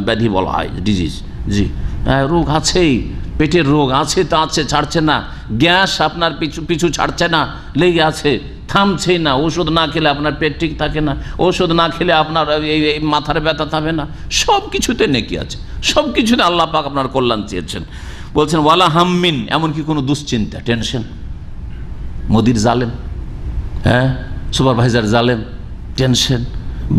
ব্যাধি বলা হয়, ডিজিজ, জি হ্যাঁ, রোগ আছেই, পেটের রোগ আছে, তা আছে, ছাড়ছে না, গ্যাস আপনার পিছু ছাড়ছে না, লেগে আছে, থামছেই না, ওষুধ না খেলে আপনার পেট ঠিক থাকে না, ওষুধ না খেলে আপনার এই মাথার ব্যথা থামে না, সব কিছুতে নেকি আছে, সব কিছুতে আল্লাহ পাক আপনার কল্যাণ চেয়েছেন। বলছেন ওয়ালা হাম্মিন, এমনকি কোনো দুশ্চিন্তা, টেনশন, মোদির জালেম, হ্যাঁ, সুপারভাইজার জালেম, টেনশন,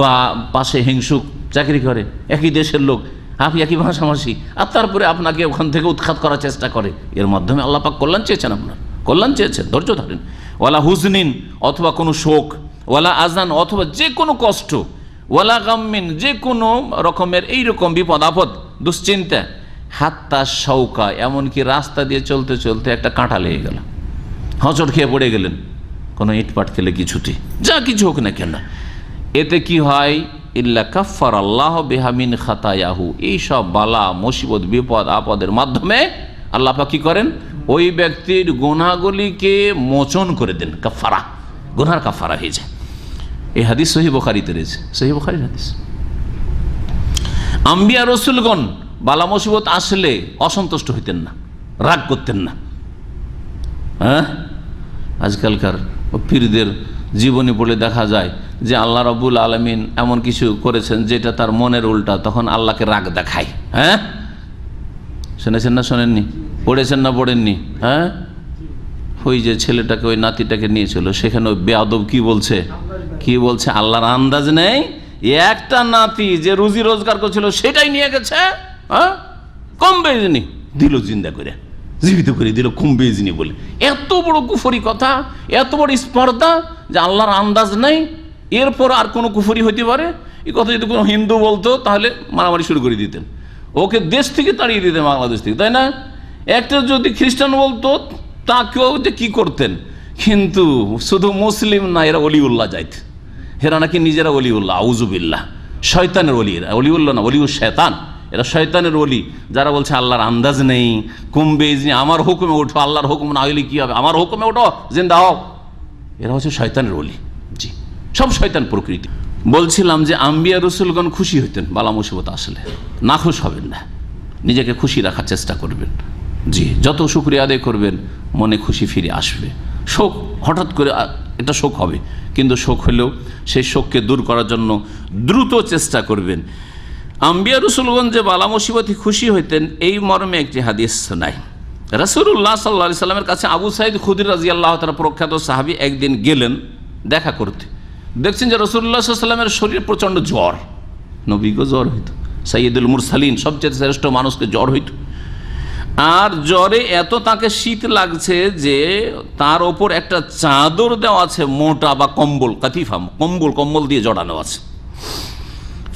বা পাশে হিংসুক চাকরি করে, একই দেশের লোক, আপনি একই ভাষাভাষী, আর তারপরে আপনাকে ওখান থেকে উৎখাত করার চেষ্টা করে, এর মাধ্যমে আল্লাহ পাক কল্যাণ চেয়েছেন, আপনার কল্যাণ চেয়েছেন, ধৈর্য ধরেন। ওয়ালা হুজনিন অথবা কোনো শোক, ওয়ালা আজান অথবা যে কোনো কষ্ট, ওয়ালা গাম্মিন যে কোনো রকমের এইরকম বিপদ আপদ, দুশ্চিন্তা, হাত্তা শৌকা এমনকি রাস্তা দিয়ে চলতে চলতে একটা কাঁটা লেগে গেল, হোঁচট খেয়ে পড়ে গেলেন, কোনো ইটপাট খেলে কিছুতে, যা কিছু হোক না কেন, এতে কি হয়, ইল্লা কাফফারাল্লাহু বিহা মিন খাতায়াহু, এই সব বালা মুসিবত বিপদ আপদের মাধ্যমে আল্লাহ পাক কি করেন, ওই ব্যক্তির গুনাহগুলিকে মোচন করে দেন, কাফারা, গুনার কাফারা হয়ে যায়। এই হাদিস সহিহ বুখারীতে রয়েছে, সহিহ বুখারীর হাদিস। আম্বিয়া রসুলগণ বালা মুসিবত আসলে অসন্তুষ্ট হইতেন না, রাগ করতেন না, হ্যাঁ, আজকালকার পীরদের জীবনী পড়লে দেখা যায় যে আল্লাহ রাব্বুল আলামিন এমন কিছু করেছেন যেটা তার মনের উল্টা, তখন আল্লাহকে রাগ দেখায়, হ্যাঁ, শুনেছেন না শোনেননি, পড়েছেন না পড়েননি, হ্যাঁ, ওই যে ছেলেটাকে, ওই নাতিটাকে নিয়েছিল, সেখানে ওই বেয়াদব কি বলছে, আল্লাহর আন্দাজ নেই, একটা নাতি যে রুজি রোজগার করছিল সেটাই নিয়ে গেছে, হ্যাঁ, কম বেজনি দিল, জিন্দা করে জীবিত করে দিল, কম বেজনি বলে, এত বড় কুফরি কথা, এত বড় স্পর্ধা যে আল্লাহর আন্দাজ নেই, এরপর আর কোনো কুফরি হইতে পারে, এই কথা যদি কোনো হিন্দু বলতো তাহলে মারামারি শুরু করে দিতেন, ওকে দেশ থেকে তাড়িয়ে দিতেন, বাংলাদেশ থেকে, তাই না? একটা যদি খ্রিস্টান বলতো তাকেও যে কি করতেন, কিন্তু শুধু মুসলিম না, এরা অলিউল্লাহ যাইত, এরা নাকি নিজেরা অলিউল্লাহ, আউযুবিল্লাহ, শয়তানের অলি, এরা অলিউল্লাহ না, অলিউল শয়তান, এরা শয়তানের অলি, যারা বলছে আল্লাহর আন্দাজ নেই, কুম্বেজ নেই, আমার হুকুমে ওঠো, আল্লাহর হুকুম না হইলে কি হবে, আমার হুকুমে ওঠো, জিন্দা হও, এরা হচ্ছে শয়তানের অলি, জি, সব শয়তান প্রকৃতি। বলছিলাম যে আম্বিয়া রসুলগণ খুশি হইতেন বালা মুসিবত আসলে, না খুশ হবেন না, নিজেকে খুশি রাখার চেষ্টা করবেন, জি, যত শুকরিয়া আদায় করবেন মনে খুশি ফিরে আসবে। শোক হঠাৎ করে এটা শোক হবে, কিন্তু শোক হলেও সেই শোককে দূর করার জন্য দ্রুত চেষ্টা করবেন। আম্বিয়া রসুলগণ যে বালা মুসিবতে খুশি হইতেন, এই মর্মে একটি হাদিস শোনায়। রাসূলুল্লাহ সাল্লাল্লাহু আলাইহি সাল্লামের কাছে আবু সাঈদ খুদরি রাদিয়াল্লাহু তাআলা প্রখ্যাত সাহাবী একদিন গেলেন দেখা করতে, দেখছেন যে রাসূলুল্লাহ সাল্লাল্লাহু আলাইহি সাল্লামের শরীরে প্রচণ্ড জ্বর, নবীকে জ্বর হইত, সাইয়্যিদুল মুরসালিন সবচেয়ে শ্রেষ্ঠ মানুষকে জ্বর হইত, আর জ্বরে এত তাকে শীত লাগছে যে তার ওপর একটা চাদর দেওয়া আছে, মোটা বা কম্বল, কাতিফা, কম্বল দিয়ে জড়ানো আছে।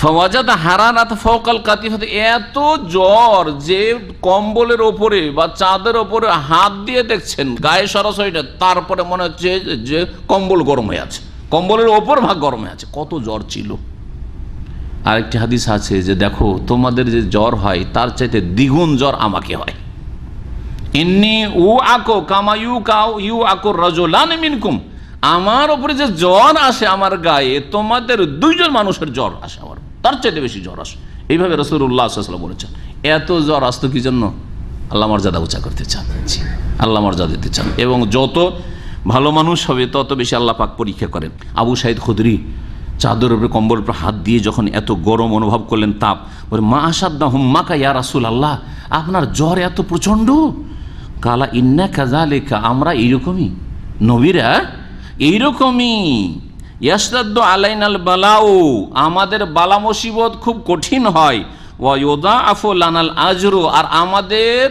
ফাওয়াজাদা হারারাত ফাওকাল কাতিফাত, এত জ্বর যে কম্বলের ওপরে বা চাঁদের ওপরে হাত দিয়ে দেখছেন গায়ে সরাসরি, তারপরে মনে হচ্ছে যে কম্বল গরম হয়ে আছে, কম্বলের ওপর ভাগ গরম হয়ে আছে, কত জ্বর ছিল। আরেকটি হাদিস আছে যে দেখো তোমাদের যে জ্বর হয় তার চাইতে দ্বিগুণ জ্বর আমাকে হয়। ইন্নী উ আকো কামায়ু কাউ ইউ আকো রাজুলান মিনকুম, আমার উপরে যে জ্বর আসে আমার গায়ে তোমাদের দুইজন মানুষের জ্বর আসে, আমার তার চাইতে বেশি জ্বর আসে। এইভাবে রাসূলুল্লাহ সাল্লাল্লাহু আলাইহি ওয়াসাল্লাম বলেছেন। এত জ্বর আসতো কি জন্য? আল্লাহ মর্যাদা উঁচা করতে চান, আল্লাহ মর্যাদা দিতে চান, এবং যত ভালো মানুষ হবে তত বেশি আল্লাহ পাক পরীক্ষা করেন। আবু সাঈদ খুদরি চাদর উপরে কম্বল উপরে হাত দিয়ে যখন এত গরম অনুভব করলেন, তাপ, বলে মা আসাদ্দা হুম্মাকা ইয়া রাসূলুল্লাহ, আপনার জ্বর এত প্রচণ্ড? কালা ইন্না কাযালিকা, আমরা এইরকমই নবীরা এইরকমই। ইয়াশতাদ্দু আলাইনাল বালাউ, আমাদের বালা মুসিবত খুব কঠিন হয়। ওয়া ইউদাআফু লানাল আজরু, আর আমাদের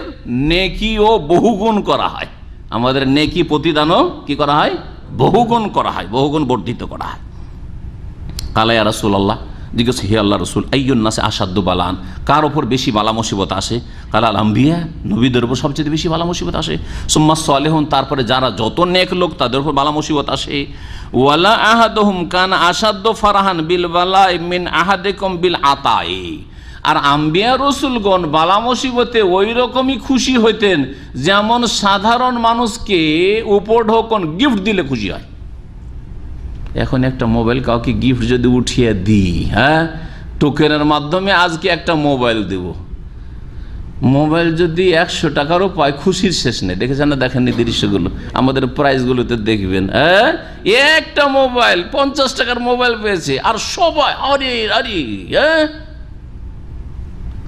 নেকিও বহুগুণ করা হয়, আমাদের নেকি প্রতিদানও কি করা হয়? বহুগুণ করা হয়, বহুগুণ বর্ধিত করা হয়। কালা ইয়া রাসূলুল্লাহ, জিজ্ঞেস হে আল্লাহ রসুল, আইয়ুন নাসে আসাদ্দু বালান, কার ওপর বেশি বালা মুসিবত আসে? কালা আল আম্বিয়া, নবীদের উপর সবচেয়ে বেশি বালা মুসিবত আসে। সুম্মা সালেহুন, তারপরে যারা যত নেক লোক তাদের উপর বালা মুসিবত আসে। ওয়ালা আহাদুহুম কান আসাদ্দু ফারাহান বিল বালাই মিন আহাদিকুম বিল আতাই, আর আম্বিয়া রসুলগণ বালা মুসিবতে ওই রকমই খুশি হইতেন যেমন সাধারণ মানুষকে উপঢৌকন গিফট দিলে খুশি হয়। এখন একটা মোবাইল কাউকে গিফট যদি উঠিয়ে দিই, হ্যাঁ, টোকেনের মাধ্যমে আজকে একটা মোবাইল দেব, মোবাইল যদি 100 টাকারও পায় খুশির শেষ নেই। দেখেছেন না? দেখেননি দৃশ্যগুলো আমাদের প্রাইসগুলোতে দেখবেন, হ্যাঁ, একটা মোবাইল 50 টাকার মোবাইল পেয়েছে আর সবাই আরে আরে, হ্যাঁ,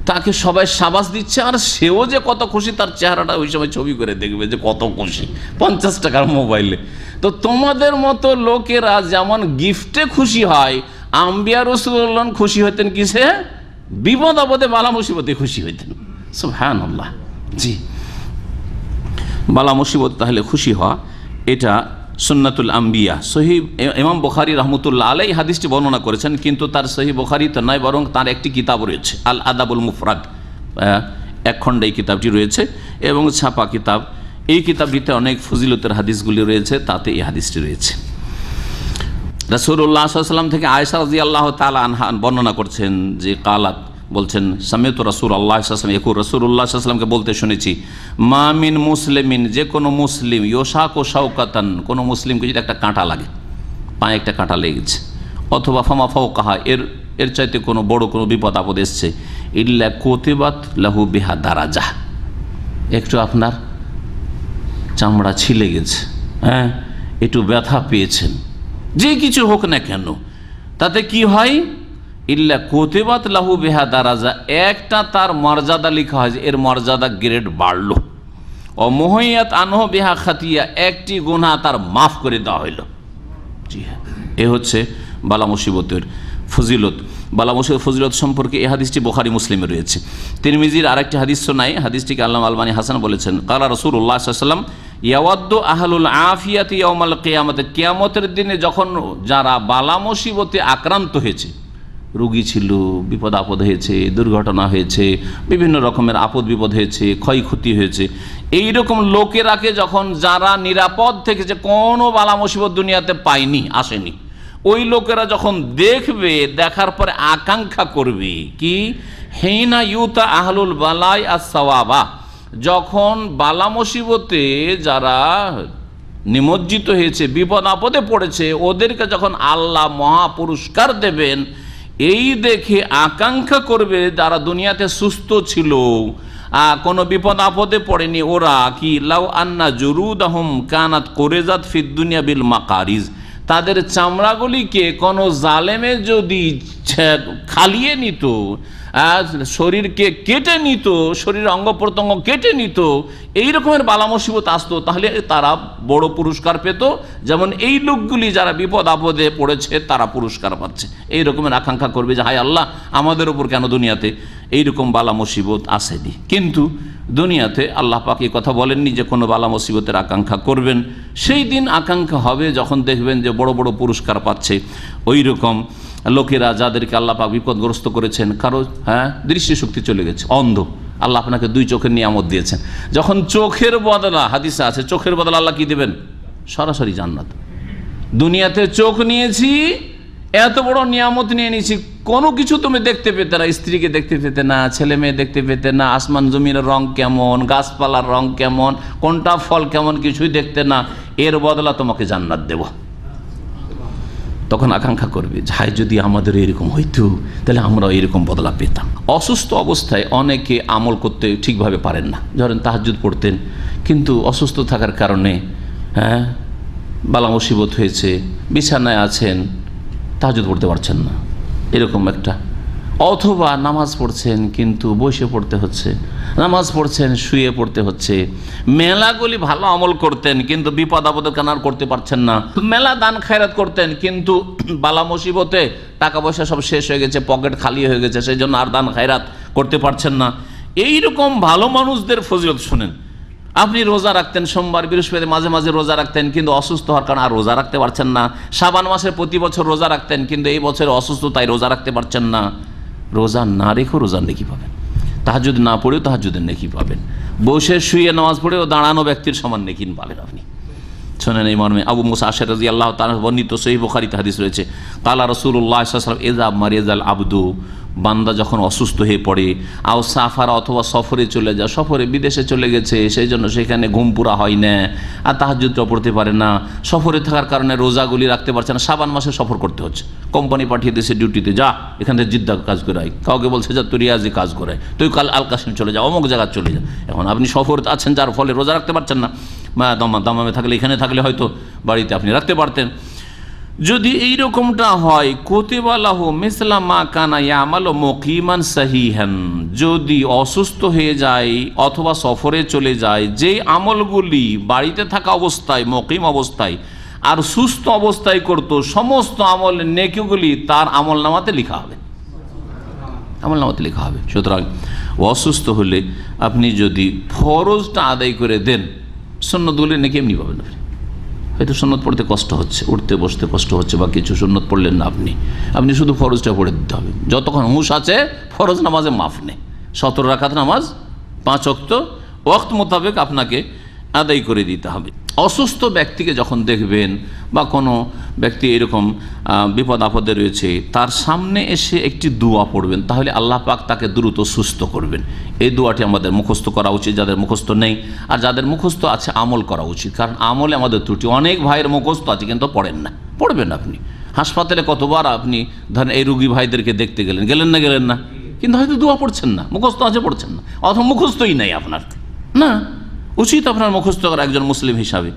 তাকে সবাই সাবাস দিচ্ছে, আর সেও যে কত খুশি তার চেহারাটা ওই সময় ছবি করে দেখবে যে কত খুশি 50 টাকার মোবাইলে। তো তোমাদের মতো লোকেরা যেমন গিফটে খুশি হয়, আম্বিয়া রাসূলুল্লাহ খুশি হতেন কিসে? বিপদ আপদে বালা মুসিবতে খুশি হইতেন। সুবহানাল্লাহ। জি, বালা মুসিবত তাহলে খুশি হওয়া, এটা সুন্নাতুল আম্বিয়া। সহিহ ইমাম বুখারী রাহমাতুল্লাহ আলাইহি হাদিসটি বর্ণনা করেছেন, কিন্তু তার সহিহ বুখারীতে নয়, বরং তার একটি কিতাব রয়েছে আল আদাবুল মুফরাদ, এক খণ্ডে এই কিতাবটি রয়েছে এবং ছাপা কিতাব। এই কিতাবটিতে অনেক ফজিলতের হাদিসগুলি রয়েছে, তাতে এই হাদিসটি রয়েছে। রাসূলুল্লাহ সাল্লাল্লাহু আলাইহি ওয়াসাল্লাম থেকে আয়েশা রাদিয়াল্লাহু তাআলা আনহা বর্ণনা করছেন যে কালাত, বলছেন সামিয়তু রাসূলুল্লাহ সাল্লাল্লাহু আলাইহি ওয়াসাল্লাম ইয়াকুল, রাসূলুল্লাহ সাল্লাল্লাহু আলাইহি ওয়াসাল্লামকে বলতে শুনেছি, মা মিন মুসলিমিন, যে কোনো মুসলিম, ইউশাকু শাওকাতান, কোনো মুসলিমকে যদি একটা কাঁটা লাগে, পায়ে একটা কাঁটা লেগেছে, অথবা ফামা ফাওকাহা, এর চাইতে কোনো বড় কোনো বিপদ আপদ এসছে, ইল্লা কুতিবাত লাহু বিহা দারাজা, একটু আপনার চামড়া ছিলে গেছে, হ্যাঁ, একটু ব্যথা পেয়েছেন, যে কিছু হোক না কেন, তাতে কি হয়? ইল্লা কুতিবাত লাহু বিহা দারাজা, একটা তার মর্যাদা লেখা হয়, এর মর্যাদা গ্রেড বাড়লো। ও মুহাইয়াত আনহু বিহা খাতিয়া, একটি গুনাহ তার মাফ করে দেওয়া হইল। জি হ্যাঁ, এ হচ্ছে বালা মুসিবতের ফজিলত। বালা মুসিবত ফজিলত সম্পর্কে এই হাদিসটি বুখারী মুসলিমে রয়েছে। তিরমিজির আরেকটি হাদিস শোনাই, হাদিসটিকে আল্লামা আলবানী হাসান বলেছেন, কালা রাসূলুল্লাহ সাল্লাল্লাহু আলাইহি ওয়াসাল্লাম ইয়াওয়াদ্দু আহলুল আফিয়াতি ইয়াউমাল কিয়ামতে, কিয়ামতের দিনে যখন যারা বালা মুসিবতে আক্রান্ত হয়েছে, রোগী ছিল, বিপদ আপদ হয়েছে, দুর্ঘটনা হয়েছে, বিভিন্ন রকমের আপদ বিপদ হয়েছে, ক্ষয়ক্ষতি হয়েছে, এইরকম লোকেরাকে যখন যারা নিরাপদ থেকেছে, কোনো বালা মুসিবত দুনিয়াতে পায়নি, আসেনি, ওই লোকেরা যখন দেখবে, দেখার পরে আকাঙ্ক্ষা করবে কি? হিনা ইউতা আহলুল বালাই আস-সাওয়াবা, যখন বালা মুসিবতে যারা নিমজ্জিত হয়েছে, বিপদ আপদে পড়েছে, ওদেরকে যখন আল্লাহ মহা পুরস্কার দেবেন, এই দেখে আকাঙ্ক্ষা করবে যারা দুনিয়াতে সুস্থ ছিল, কোনো বিপদ আপদে পড়েনি, ওরা কি লাউ আন্না জুরুদাহুম কানাত কুরিজাত ফিদ দুনিয়া বিল মাকারিজ, তাদের চামড়াগুলিকে কোনো জালেমে যদি খালিয়ে নিত, শরীরকে কেটে নিত, শরীরের অঙ্গ প্রত্যঙ্গ কেটে নিত, এই রকমের বালা মুসিবত আসতো, তাহলে তারা বড় পুরস্কার পেত, যেমন এই লোকগুলি যারা বিপদ আপদে পড়েছে তারা পুরস্কার পাচ্ছে। এই রকমের আকাঙ্ক্ষা করবে যে হায় আল্লাহ, আমাদের ওপর কেন দুনিয়াতে এইরকম বালা মুসিবত আসেনি। কিন্তু দুনিয়াতে আল্লাহ পাক এই কথা বলেননি যে কোনো বালা মুসিবতের আকাঙ্ক্ষা করবেন। সেই দিন আকাঙ্ক্ষা হবে যখন দেখবেন যে বড় বড় পুরস্কার পাচ্ছে ওই রকম লোকেরা, যাদেরকে আল্লাহ পাক বিপদগ্রস্ত করেছেন। কারো দৃষ্টিশক্তি চলে গেছে, অন্ধ, আল্লাহ আপনাকে 2 চোখের নিয়ামত দিয়েছেন, যখন চোখের বদলা, হাদিসে আছে, চোখের বদলা আল্লাহ কি দেবেন? সরাসরি জান্নাত। দুনিয়াতে চোখ নিয়েছি, এত বড় নিয়ামত নিয়ে নিয়েছি, কোনো কিছু তুমি দেখতে পেতে না, স্ত্রীকে দেখতে পেতে না, ছেলে মেয়ে দেখতে পেতে না, আসমান জমিনের রং কেমন, গাছপালার রং কেমন, কোনটা ফল কেমন, কিছুই দেখতে না, এর বদলা তোমাকে জান্নাত দেব। তখন আকাঙ্ক্ষা করবে, যাই যদি আমাদের এরকম হইতো তাহলে আমরাও এরকম বদলা পেতাম। অসুস্থ অবস্থায় অনেকে আমল করতে ঠিকভাবে পারেন না। ধরেন তাহাজ্জুদ পড়তেন, কিন্তু অসুস্থ থাকার কারণে বালা মুসিবত হয়েছে, বিছানায় আছেন, তাহাজ্জুদ পড়তে পারছেন না, এরকম একটা। অথবা নামাজ পড়ছেন কিন্তু বসে পড়তে হচ্ছে, নামাজ পড়ছেন শুয়ে পড়তে হচ্ছে। মেলাগুলি ভালো আমল করতেন কিন্তু বিপদ আপদের কারণে আর করতে পারছেন না। মেলা দান খায়রাত করতেন কিন্তু বালা মুসিবতে টাকা পয়সা সব শেষ হয়ে গেছে, পকেট খালি হয়ে গেছে, সেই জন্য আর দান খায়রাত করতে পারছেন না। এইরকম ভালো মানুষদের ফজিলত শুনেন। আপনি রোজা রাখতেন, সোমবার বৃহস্পতি মাঝে মাঝে রোজা রাখতেন, কিন্তু অসুস্থ হওয়ার কারণে আর রোজা রাখতে পারছেন না। শাবান মাসে প্রতি বছর রোজা রাখতেন, কিন্তু এই বছর অসুস্থতায় রোজা রাখতে পারছেন না। রোজা না রেখেও রোজার নেকি পাবেন, তাহাজ্জুদ না পড়েও তাহাজ্জুদের নেকি পাবেন, বসে শুয়ে নামাজ পড়েও দাঁড়ানো ব্যক্তির সমান নেকি পাবেন আপনি। শোনেন এই মর্মে আবু মুসা আশআরী রাদিয়াল্লাহু তাআলা বর্ণিত সহিহ বুখারীতে হাদিস রয়েছে, কালা রাসূলুল্লাহ সাল্লাল্লাহু আলাইহি ওয়াসাল্লাম ইযা মারিয়াল আবদু, বান্দা যখন অসুস্থ হয়ে পড়ে, আও সাফার অথবা সফরে চলে যায়, সফরে বিদেশে চলে গেছে, সেই জন্য সেখানে ঘুম পুরা হয় না আর তাহাজ্জুদটা পড়তে পারে না, সফরে থাকার কারণে রোজাগুলি রাখতে পারছে না, শাবান মাসে সফর করতে হচ্ছে, কোম্পানি পাঠিয়ে দিয়েছে ডিউটিতে, যা এখান থেকে জিদ্দা কাজ করে আয়, কাউকে বলছে যা তুই রিয়াজে কাজ করে আয়, তুই কাল আল কাসিম চলে যা, অমুক জায়গায় চলে যা। এখন আপনি সফরে আছেন, যার ফলে রোজা রাখতে পারছেন না। দামামে থাকলে, এখানে থাকলে হয়তো বাড়িতে আপনি রাখতে পারতেন। যদি এইরকমটা হয়, কুতিবা লাহু মিসলা মা কানা ইয়ামালু মুকিমান সাহিহান, যদি অসুস্থ হয়ে যায় অথবা সফরে চলে যায়, যে আমলগুলি বাড়িতে থাকা অবস্থায়, মুকিম অবস্থায় আর সুস্থ অবস্থায় করত, সমস্ত আমল নেকিগুলি তার আমলনামাতে লেখা হবে, আমলনামাতে লেখা হবে। সুতরাং অসুস্থ হলে আপনি যদি ফরজটা আদায় করে দেন, সুন্নতগুলি নেকি এমনি পাবেন। হয়তো সুন্নত পড়তে কষ্ট হচ্ছে, উঠতে বসতে কষ্ট হচ্ছে, বা কিছু সুন্নত পড়লেন না আপনি শুধু ফরজটা পড়ে দিতে হবে। যতক্ষণ হুঁশ আছে ফরজ নামাজে মাফ নেই। 17 রাকাত নামাজ 5 ওয়াক্ত ওয়াক্ত মোতাবেক আপনাকে আদায় করে দিতে হবে। অসুস্থ ব্যক্তিকে যখন দেখবেন বা কোনো ব্যক্তি এরকম বিপদ আপদে রয়েছে, তার সামনে এসে একটি দোয়া পড়বেন, তাহলে আল্লাহ পাক তাকে দ্রুত সুস্থ করবেন। এই দোয়াটি আমাদের মুখস্থ করা উচিত, যাদের মুখস্থ নেই, আর যাদের মুখস্থ আছে আমল করা উচিত, কারণ আমলে আমাদের ত্রুটি। অনেক ভাইয়ের মুখস্থ আছে কিন্তু পড়েন না, পড়বেন আপনি। হাসপাতালে কতবার আপনি ধরেন এই রুগী ভাইদেরকে দেখতে গেলেন না, কিন্তু হয়তো দোয়া পড়ছেন না, মুখস্থ আছে পড়ছেন না, অথবা মুখস্থই নাই আপনার, না উচিত আপনার মুখস্থ করা একজন মুসলিম হিসাবে।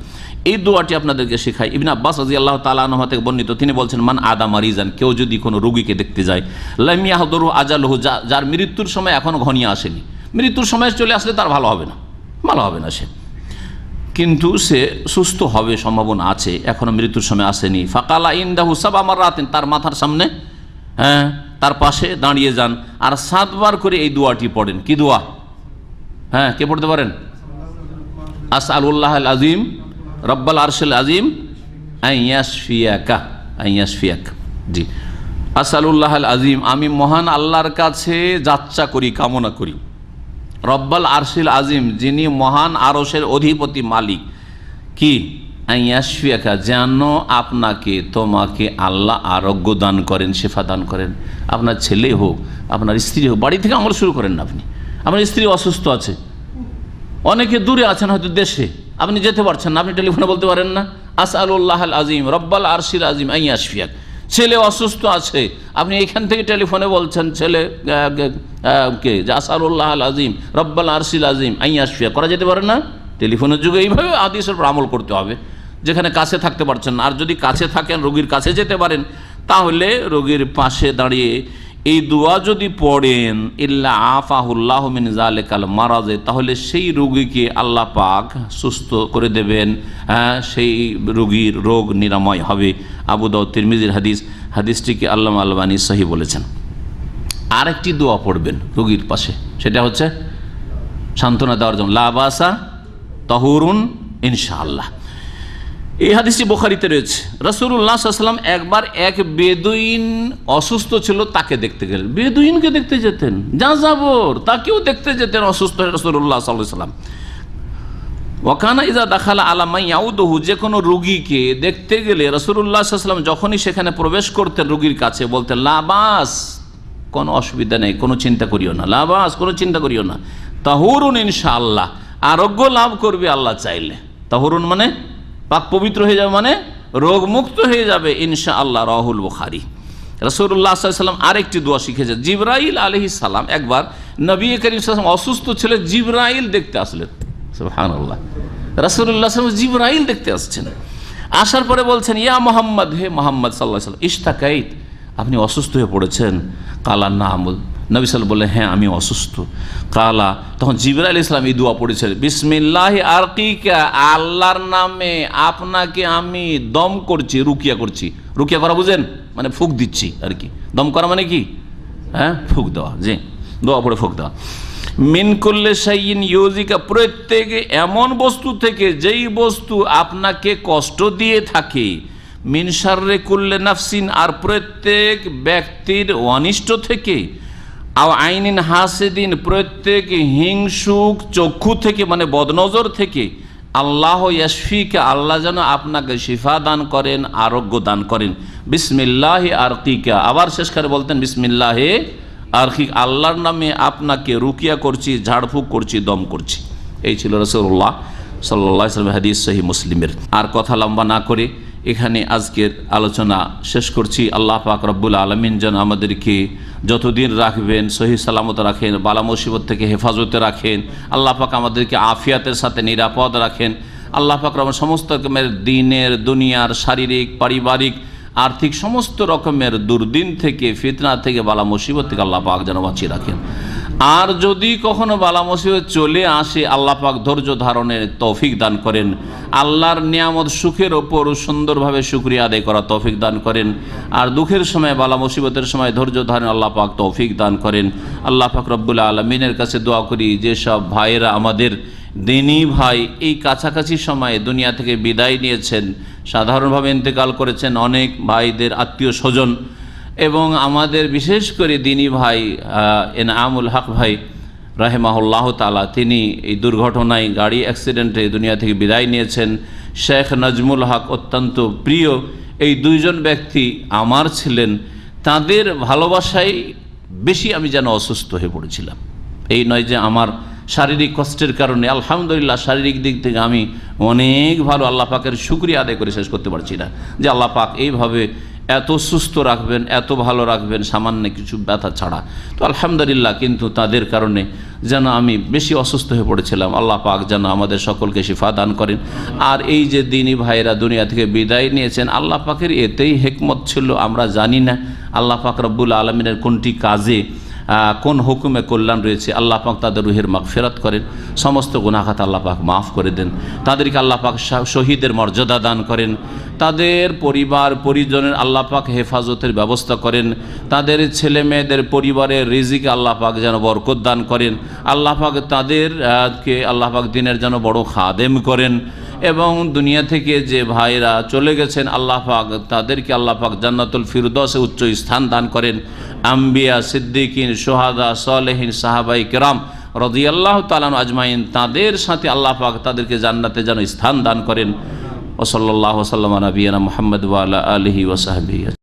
এই দোয়াটি আপনাদেরকে শেখাই। ইবনে আব্বাস রাদিয়াল্লাহু তাআলা আনহু থেকে বর্ণিত, তিনি বলছেন, মান আদা মারিজান, কেউ যদি কোনো রোগীকে দেখতে যায়, লাম ইয়াহদুরু আজালহু, যার মৃত্যুর সময় এখনো ঘনিয়ে আসেনি, মৃত্যুর সময় চলে আসলে তার ভালো হবে না সে, কিন্তু সে সুস্থ হবে সম্ভাবনা আছে, এখনো মৃত্যুর সময় আসেনি। ফাকালা ইনদাহু সাবা মারাতিন, তার মাথার সামনে তার পাশে দাঁড়িয়ে যান আর 7 বার করে এই দোয়াটি পড়েন। কি দোয়া? কে পড়তে পারেন? আসআলুল্লাহ আল আজিম রব্বাল আরশিল আজিম আইয়াশফিয়াকা, জি, আসআলুল্লাহ আল আজিম, আমি মহান আল্লাহর কাছে যাচ্ছা করি, কামনা করি, রব্বাল আরশিল আজিম, যিনি মহান আরশের অধিপতি মালিক, কি আইয়াশফিয়াকা, যেন তোমাকে আল্লাহ আরোগ্য দান করেন, শেফা দান করেন। আপনার ছেলে হোক, আপনার স্ত্রী হোক, বাড়ি থেকে আমল শুরু করেন না আপনি। আপনার স্ত্রী অসুস্থ আছে, অনেকে দূরে আছেন, হয়তো দেশে, আপনি যেতে পারছেন না, আপনি টেলিফোনে বলতে পারেন না আসআলুল্লাহ আল আজিম রব্বাল আরশিল আজিম আইয়াশফিয়াক। ছেলে অসুস্থ আছে, আপনি এখান থেকে টেলিফোনে বলছেন ছেলে কে যে আসআলুল্লাহ আল আজিম রব্বাল আরশিল আজিম আইয়াশফিয়াক, করা যেতে পারে না? টেলিফোনের যুগে এইভাবে হাদিসের উপর আমল করতে হবে, যেখানে কাছে থাকতে পারছেন না। আর যদি কাছে থাকেন, রোগীর কাছে যেতে পারেন, তাহলে রোগীর পাশে দাঁড়িয়ে এই দোয়া যদি পড়েন, ইল্লা আফাহুল্লাহু মিন যালিকাল মারাজে, তাহলে সেই রোগীকে আল্লাহ পাক সুস্থ করে দেবেন, সেই রোগীর রোগ নিরাময় হবে। আবু দাউদ তিরমিজির হাদিস, হাদিসটিকে আল্লামা আলবানী সহিহ বলেছেন। আরেকটি দোয়া পড়বেন রোগীর পাশে, সেটা হচ্ছে সান্ত্বনা দেওয়ার জন্য, লা বাসা তাহুরুন ইনশাআল্লাহ। এই হাদিসটি বুখারীতে রয়েছে। রাসূলুল্লাহ সাল্লাল্লাহু আলাইহি ওয়াসাল্লাম একবার এক বেদুইন অসুস্থ ছিল, তাকে দেখতে গেলেন। বেদুইনকে দেখতে যেতেন, যাযাবর, তাকেও দেখতে যেতেন অসুস্থ রাসূলুল্লাহ সাল্লাল্লাহু আলাইহি ওয়াসাল্লাম। ওয়াকানা ইযা দাখালা আলা মান ইয়াউদুহু, যে কোনো রোগীকে দেখতে গেলে রাসূলুল্লাহ সাল্লাল্লাহু আলাইহি ওয়াসাল্লাম যখনই সেখানে প্রবেশ করতেন রোগীর কাছে, বলতেন লা বাস কোনো অসুবিধা নেই, কোনো চিন্তা করিও না, লাবাস, কোনো চিন্তা করিও না। তাহুরুন ইনশাআল্লাহ, আরোগ্য লাভ করবে আল্লাহ চাইলে। তাহুরুন মানে পাক পবিত্র হয়ে যাবে, মানে রোগমুক্ত হয়ে যাবে ইনশাআল্লাহ। রাহুল বুখারী। রাসূলুল্লাহ সাল্লাল্লাহু আলাইহি ওয়াসাল্লাম আরেকটি দোয়া শিখেছেন। জিবরাইল আলাইহিস সালাম একবার নবী করিম সাল্লাল্লাহু আলাইহি ওয়াসাল্লাম অসুস্থ ছিলেন, জিবরাইল দেখতে আসলেন। সুবহানাল্লাহ, রাসূলুল্লাহ সাল্লাল্লাহু আলাইহি ওয়াসাল্লাম জিবরাইল দেখতে আসছেন। আসার পরে বলছেন, ইয়া মুহাম্মদ, হে মুহাম্মদ সাল্লাল্লাহু আলাইহি ওয়াসাল্লাম, ইশতাকাইত, আপনি অসুস্থ হয়ে পড়েছেন? কালা নাম, নবী সাল্লাল্লাহু বললেন, হ্যাঁ আমি অসুস্থ। কালা, তখন জিবরাইল ইসলাম এই দোয়া পড়েছিলেন, বিসমিল্লাহি আরকিকা, আল্লাহর নামে আপনাকে আমি দম করছি, রুকিয়া করছি। রুকিয়া করা বুঝেন, মানে ফুঁক দিচ্ছি আর কি। দম করা মানে কি? হ্যাঁ, ফুঁক দেওয়া। জি, দোয়া পড়ে ফুঁক দেওয়া। মিন কুল্লি শাইইন ইউজিকা, প্রত্যেক এমন বস্তু থেকে যেই বস্তু আপনাকে কষ্ট দিয়ে থাকে। মিন শাররি কুল্লি নাফসিন, আর প্রত্যেক ব্যক্তির অনিষ্ট থেকে। আও আইনিন হাসিদিন, প্রত্যেক হিংসুক চক্ষু থেকে, মানে বদনজর থেকে। আল্লাহ ইয়াশফিকা, আল্লাহ যেন আপনাকে শিফা দান করেন, আরোগ্য দান করেন। বিসমিল্লাহি আরকিকা, আবার শেষ করে বলতেন বিসমিল্লাহি আরকিক, আল্লাহর নামে আপনাকে রুকিয়া করছি, ঝাড়ফুঁক করছি, দম করছি। এই ছিল রাসূলুল্লাহ সাল্লাল্লাহু আলাইহি ওয়াসাল্লামের হাদিস, সহিহ মুসলিমের। আর কথা লম্বা না করে এখানে আজকের আলোচনা শেষ করছি। আল্লাহ পাক রব্বুল আলামিন যেন আমাদেরকে যতদিন রাখবেন সহি সালামত রাখেন, বালা মুসিবত থেকে হেফাজতে রাখেন। আল্লাহ পাক আমাদেরকে আফিয়াতের সাথে নিরাপদ রাখেন। আল্লাহ পাক সমস্ত রকমের দিনের, দুনিয়ার, শারীরিক, পারিবারিক, আর্থিক সমস্ত রকমের দুর্দিন থেকে, ফিতনা থেকে, বালা মুসিবত থেকে আল্লাহ পাক যেন বাঁচিয়ে রাখেন। আর যদি কখনো বালা মুসিবত চলে আসে, আল্লাহ পাক ধৈর্য ধারণের তৌফিক দান করেন। আল্লাহর নিয়ামত সুখের ওপর সুন্দরভাবে শুকরিয়া আদায় করা তৌফিক দান করেন। আর দুঃখের সময়, বালা মুসিবতের সময় ধৈর্য ধারণ আল্লাহ পাক তৌফিক দান করেন। আল্লাহ পাক রব্বুল আলামিনের কাছে দোয়া করি, যেসব ভাইয়েরা আমাদের দিনী ভাই এই কাছাকাছি সময়ে দুনিয়া থেকে বিদায় নিয়েছেন, সাধারণভাবে ইন্তেকাল করেছেন, অনেক ভাইদের আত্মীয় স্বজন, এবং আমাদের বিশেষ করে দিনী ভাই এনামুল হক ভাই রাহিমাহুল্লাহ তাআলা, তিনি এই দুর্ঘটনায়, গাড়ি অ্যাক্সিডেন্টে দুনিয়া থেকে বিদায় নিয়েছেন। শেখ নাজমুল হক, অত্যন্ত প্রিয় এই দুইজন ব্যক্তি আমার ছিলেন। তাদের ভালোবাসায় বেশি আমি যেন অসুস্থ হয়ে পড়েছিলাম। এই নয় যে আমার শারীরিক কষ্টের কারণে, আলহামদুলিল্লাহ শারীরিক দিক থেকে আমি অনেক ভালো, আল্লাহ পাকের শুকরিয়া আদায় করে শেষ করতে পারছি না যে আল্লাহ পাক এইভাবে এত সুস্থ রাখবেন, এত ভালো রাখবেন, সামান্য কিছু ব্যথা ছাড়া। তো আলহামদুলিল্লাহ, কিন্তু তাদের কারণে যেন আমি বেশি অসুস্থ হয়ে পড়েছিলাম। আল্লাহ পাক যেন আমাদের সকলকে শিফা দান করেন। আর এই যে দিনী ভাইরা দুনিয়া থেকে বিদায় নিয়েছেন, আল্লাহ পাকের এতেই হিকমত ছিল, আমরা জানি না আল্লাহ পাক রব্বুল আলামিনের কোনটি কাজে, কোন হুকুমে কল্যাণ রয়েছে। আল্লাহ পাক তাদের রুহের মাগফিরাত করেন, সমস্ত গুনাহ খাতা আল্লাহ পাক মাফ করে দেন, তাদেরকে আল্লাহ পাক শহীদের মর্যাদা দান করেন, তাদের পরিবার পরিজনের আল্লাহ পাক হেফাজতের ব্যবস্থা করেন, তাদের ছেলে মেয়েদের পরিবারের রিজিকে আল্লাহ পাক যেন বরকত দান করেন। আল্লাহ পাক তাদেরকে আল্লাহ পাক দিনের যেন বড় খাদেম করেন। এবং দুনিয়া থেকে যে ভাইরা চলে গেছেন, আল্লাহ পাক তাদেরকে আল্লাহ পাক জান্নাতুল ফিরদৌসে উচ্চ স্থান দান করেন। আম্বিয়া, সিদ্দিকিন, সোহাদা, সালেহিন, সাহাবাই কেরাম রাদিয়াল্লাহু তাআলা আজমাইন, তাদের সাথে আল্লাহ পাক তাদেরকে জান্নাতে যেন স্থান দান করেন। ওয়া সাল্লাল্লাহু ওয়া সাল্লামা আলা নবিয়িনা মুহাম্মদ ওয়া আলা আলিহি ওয়া সাহবিহি।